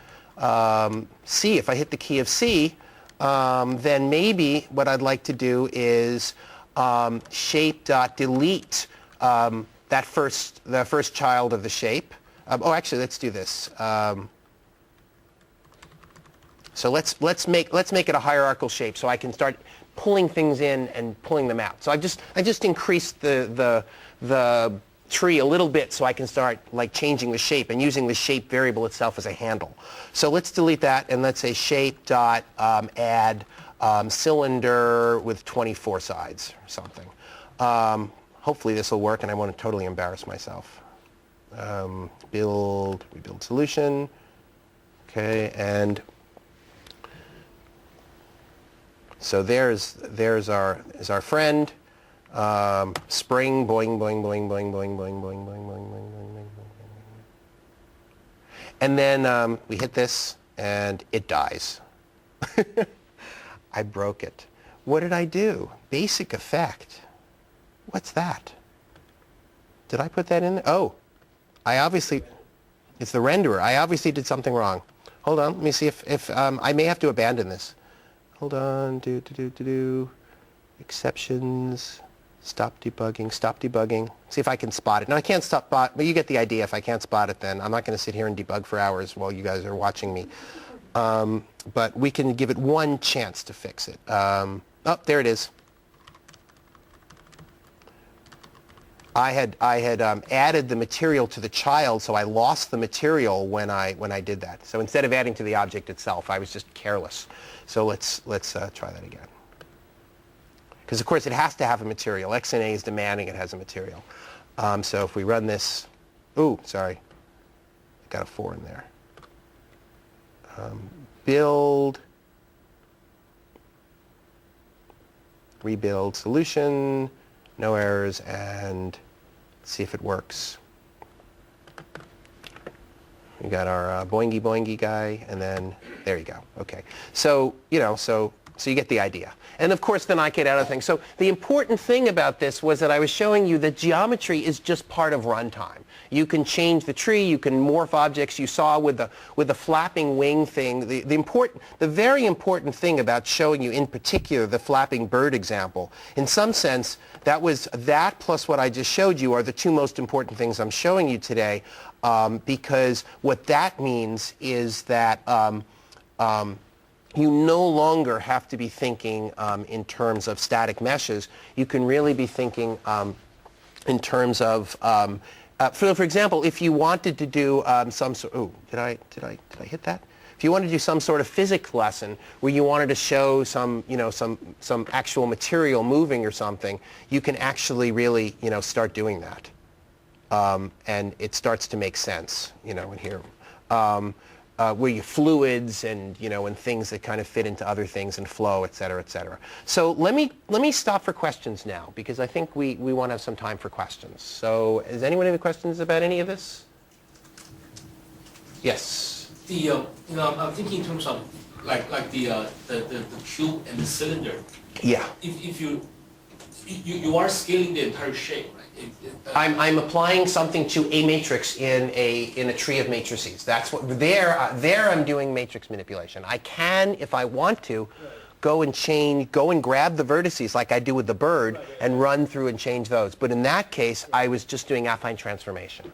C, if I hit the key of C, then maybe what I'd like to do is shape.delete the first child of the shape. Actually, let's do this. So let's make it a hierarchical shape, so I can start pulling things in and pulling them out. So I just increased the tree a little bit, so I can start like changing the shape and using the shape variable itself as a handle. So let's delete that, and let's say shape dot add cylinder with 24 sides or something. Hopefully this will work, and I won't totally embarrass myself. Rebuild solution. Okay, and so there's our friend. Spring, boing, boing, boing, boing, boing, boing, boing, boing, boing, boing, boing, boing. And then we hit this, and it dies. I broke it. What did I do? Basic effect. What's that? Did I put that in there? Oh, it's the renderer. I obviously did something wrong. Hold on, let me see if I may have to abandon this. Hold on, exceptions, stop debugging. See if I can spot it. No, I can't spot, but you get the idea. If I can't spot it, then I'm not going to sit here and debug for hours while you guys are watching me. But we can give it one chance to fix it. There it is. I had added the material to the child, so I lost the material when I did that. So instead of adding to the object itself, I was just careless. So let's try that again. Because of course it has to have a material. Xna is demanding it has a material. So if we run this, sorry, got a 4 in there. Build, rebuild solution, no errors, and see if it works. We got our boingy boingy guy, and then there you go. Okay, so so you get the idea. And of course, then I could add other things. So the important thing about this was that I was showing you that geometry is just part of runtime. You can change the tree, you can morph objects. You saw with the flapping wing thing, the very important thing about showing you in particular the flapping bird example, in some sense, that plus what I just showed you are the two most important things I'm showing you today, because what that means is that you no longer have to be thinking in terms of static meshes. You can really be thinking in terms of, for example, if you wanted to do some sort, did I hit that? If you wanted to do some sort of physics lesson where you wanted to show some actual material moving or something, you can actually really, start doing that. And it starts to make sense, in here. Where you fluids and and things that kind of fit into other things and flow, et cetera, et cetera. So let me stop for questions now, because I think we want to have some time for questions. So does anyone have any questions about any of this? Yes. I'm thinking in terms of like the cube and the cylinder. Yeah. If you are scaling the entire shape, right? I'm applying something to a matrix in a tree of matrices. That's what there I'm doing matrix manipulation. I can, if I want to, go and grab the vertices like I do with the bird and run through and change those. But in that case, I was just doing affine transformation.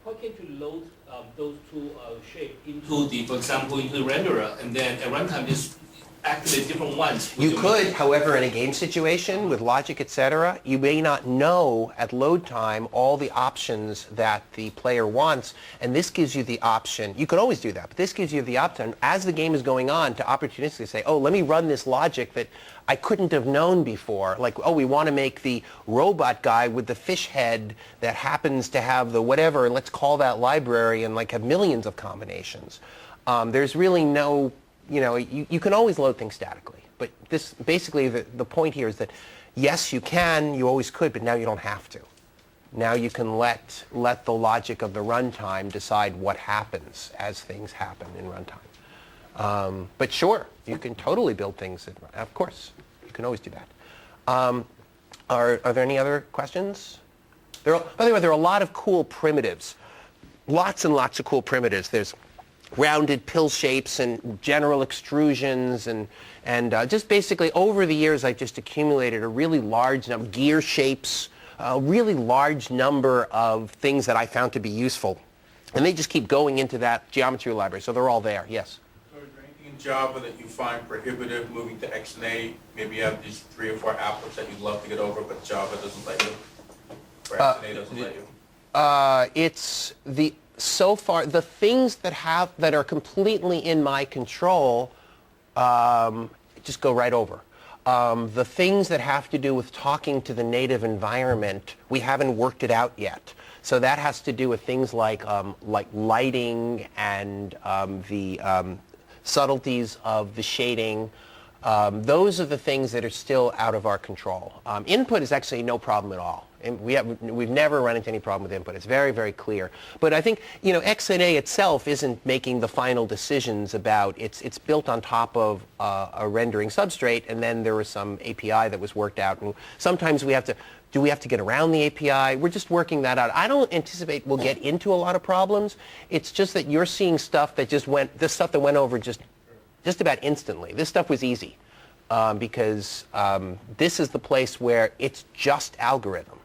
Why can't you load those two shapes into for example, into the renderer, and then at runtime just activate different ones? You could, however, in a game situation with logic, etc., you may not know at load time all the options that the player wants, and this gives you the option. You could always do that, but this gives you the option as the game is going on to opportunistically say, oh, let me run this logic that I couldn't have known before. Like, oh, we want to make the robot guy with the fish head that happens to have the whatever, and let's call that library and like have millions of combinations. There's really no, you can always load things statically. But this, basically, the point here is that, yes, you can, you always could, but now you don't have to. Now you can let the logic of the runtime decide what happens as things happen in runtime. But sure, you can totally build things. Of course, you can always do that. Are there any other questions? By the way, there are a lot of cool primitives. Lots and lots of cool primitives. There's rounded pill shapes and general extrusions and just basically over the years I've just accumulated a really large number of gear shapes. a really large number of things that I found to be useful. And they just keep going into that geometry library, so they're all there, yes. So is there anything in Java that you find prohibitive moving to Xna? Maybe you have these 3 or 4 applets that you'd love to get over, but Java doesn't let you? Or Xna doesn't let you? It's so far, the things that are completely in my control just go right over. The things that have to do with talking to the native environment, we haven't worked it out yet. So that has to do with things like lighting and the subtleties of the shading. Those are the things that are still out of our control. Input is actually no problem at all. And we've never run into any problem with input. It's very, very clear. But I think, Xna itself isn't making the final decisions about, it's built on top of a rendering substrate, and then there was some API that was worked out. And sometimes do we have to get around the API? We're just working that out. I don't anticipate we'll get into a lot of problems. It's just that you're seeing stuff that this stuff that went over just about instantly. This stuff was easy because this is the place where it's just algorithm.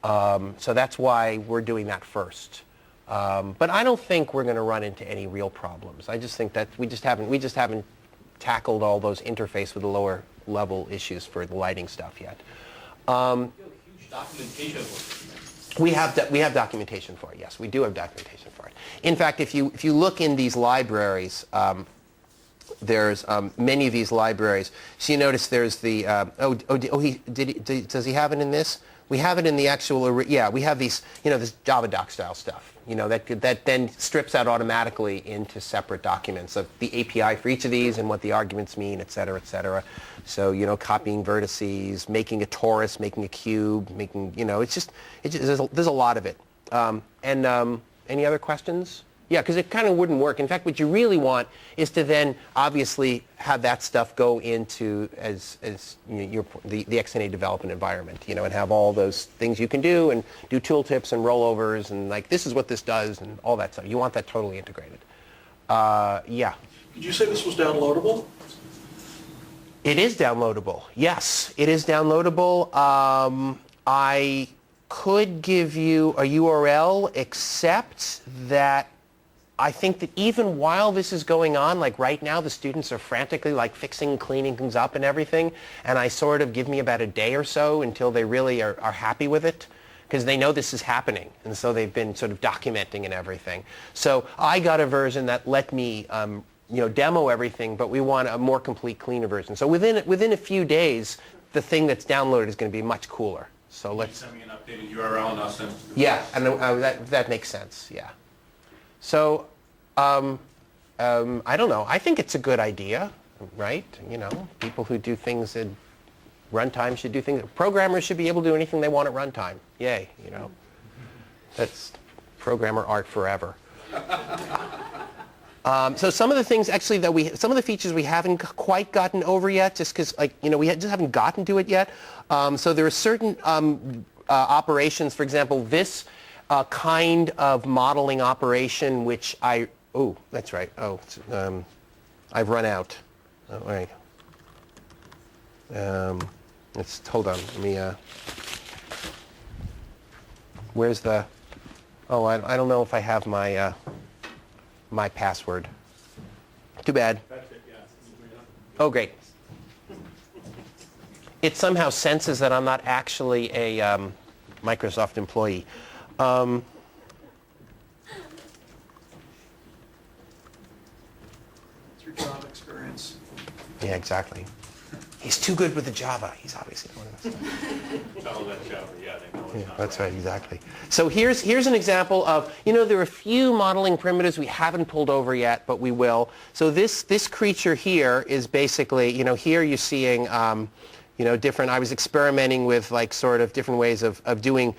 So that's why we're doing that first. But I don't think we're going to run into any real problems. I just think that we just haven't tackled all those interface with the lower level issues for the lighting stuff yet. Documentation for it. We have documentation for it. Yes, we do have documentation for it. In fact, if you look in these libraries, there's many of these libraries. So you notice there's the does he have it in this? We have it in the actual, we have these, this Java doc style stuff, that then strips out automatically into separate documents of the API for each of these and what the arguments mean, et cetera, et cetera. So, copying vertices, making a torus, making a cube, there's a lot of it. Any other questions? Yeah, because it kind of wouldn't work. In fact, what you really want is to then obviously have that stuff go into the Xna development environment, and have all those things you can do and do tooltips and rollovers and this is what this does and all that stuff. You want that totally integrated. Yeah. Did you say this was downloadable? It is downloadable. Yes, it is downloadable. I could give you a URL, except that I think that even while this is going on, like right now, the students are frantically fixing, cleaning things up and everything, and I sort of give me about a day or so until they really are happy with it, because they know this is happening, and so they've been sort of documenting and everything. So I got a version that let me demo everything, but we want a more complete, cleaner version. So within a few days, the thing that's downloaded is going to be much cooler. So let's send me an updated URL and I'll send it to the Yeah, and that makes sense. Yeah. So I don't know. I think it's a good idea, right? People who do things at runtime should do things. Programmers should be able to do anything they want at runtime. Yay, That's programmer art forever. So some of the things actually some of the features we haven't quite gotten over yet, just because we just haven't gotten to it yet. So there are certain operations, for example, this kind of modeling operation, which that's right. I've run out. All right. Hold on. Let me. Where's the? Oh, I don't know if I have my my password. Too bad. That's it, yeah. Oh, great. It somehow senses that I'm not actually a Microsoft employee. It's your job experience. Yeah, exactly. He's too good with the Java. He's obviously one of us. Tell that Java, yeah, they know it's Yeah, not that's right, exactly. So here's an example of, there are a few modeling primitives we haven't pulled over yet, but we will. So this creature here is basically, here you're seeing, different, I was experimenting with sort of different ways of doing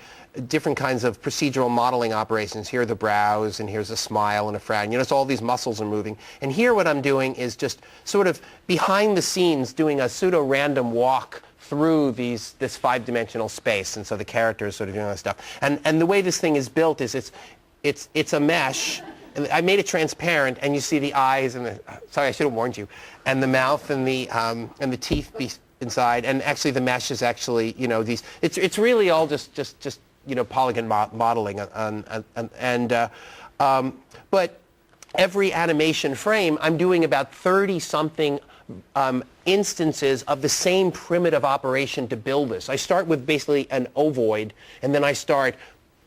different kinds of procedural modeling operations. Here are the brows, and here's a smile and a frown. So all these muscles are moving. And here what I'm doing is just sort of behind the scenes doing a pseudo-random walk through this 5-dimensional space, and so the character is sort of doing all this stuff. And the way this thing is built is it's a mesh. And I made it transparent, and you see the eyes and sorry, I should have warned you, and the mouth and the teeth inside, and actually the mesh is actually, these. It's really all just polygon modeling, but every animation frame, I'm doing about 30-something instances of the same primitive operation to build this. I start with basically an ovoid, and then I start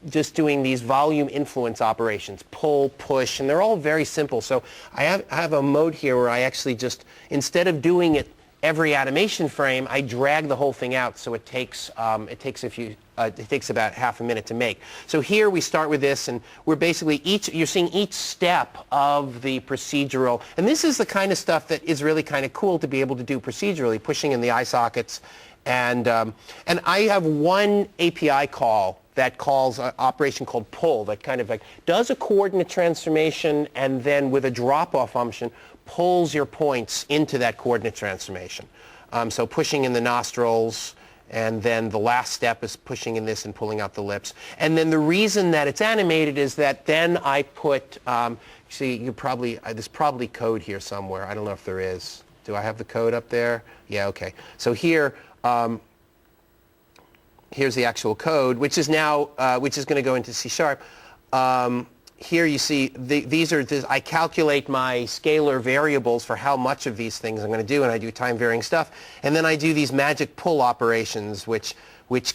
just doing these volume influence operations, pull, push, and they're all very simple. So I have a mode here where I actually just, instead of doing it every animation frame, I drag the whole thing out, so it takes about half a minute to make. So here we start with this, and we're basically you're seeing each step of the procedural, and this is the kind of stuff that is really kind of cool to be able to do procedurally, pushing in the eye sockets, and I have one API call that calls an operation called pull that kind of like does a coordinate transformation, and then with a drop-off function pulls your points into that coordinate transformation. So pushing in the nostrils, and then the last step is pushing in this and pulling out the lips. And then the reason that it's animated is that then I put, there's probably code here somewhere. I don't know if there is. Do I have the code up there? Yeah, okay. So here, here's the actual code, which is now, which is going to go into C#. Here you see, I calculate my scalar variables for how much of these things I'm going to do, and I do time varying stuff. And then I do these magic pull operations, which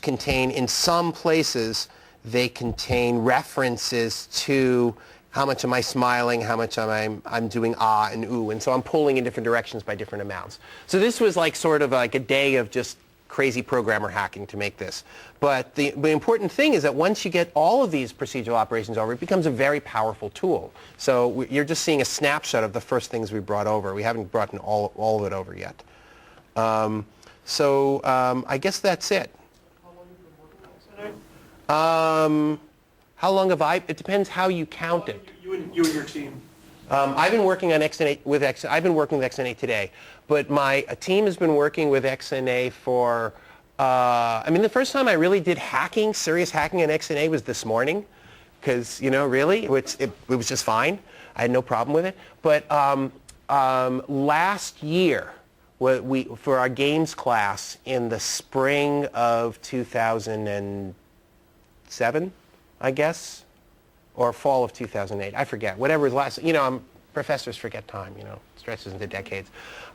contain, in some places, they contain references to how much am I smiling, how much I'm doing ah and ooh, and so I'm pulling in different directions by different amounts. So this was like sort of like a day of just crazy programmer hacking to make this. But the important thing is that once you get all of these procedural operations over, it becomes a very powerful tool. So you're just seeing a snapshot of the first things we brought over. We haven't brought all of it over yet. I guess that's it. How long have I? It depends how you count it. You and your team. I've been working on Xna I've been working with Xna today, but my team has been working with Xna for. The first time I really did serious hacking on Xna was this morning, because really, it was just fine. I had no problem with it. But last year, for our games class in the spring of 2007, I guess, or fall of 2008. I forget. Whatever was last. Professors forget time. Stretches into decades.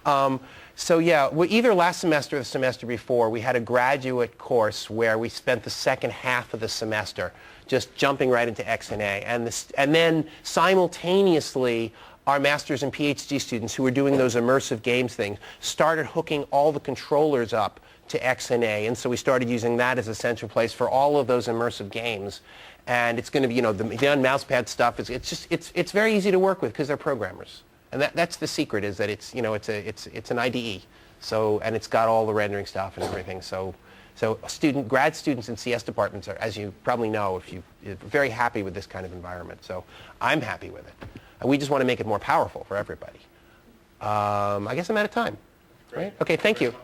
Either last semester or the semester before, we had a graduate course where we spent the second half of the semester just jumping right into Xna, and then simultaneously, our master's and PhD students who were doing those immersive games things started hooking all the controllers up to Xna, and so we started using that as a central place for all of those immersive games. And it's going to be, the Unmask Pad stuff. It's very easy to work with because they're programmers, and that's the secret, is that it's an IDE. So, and it's got all the rendering stuff and everything. So grad students in CS departments are, as you probably know, you're very happy with this kind of environment. So I'm happy with it. And we just want to make it more powerful for everybody. I guess I'm out of time. Right? Okay. Thank you.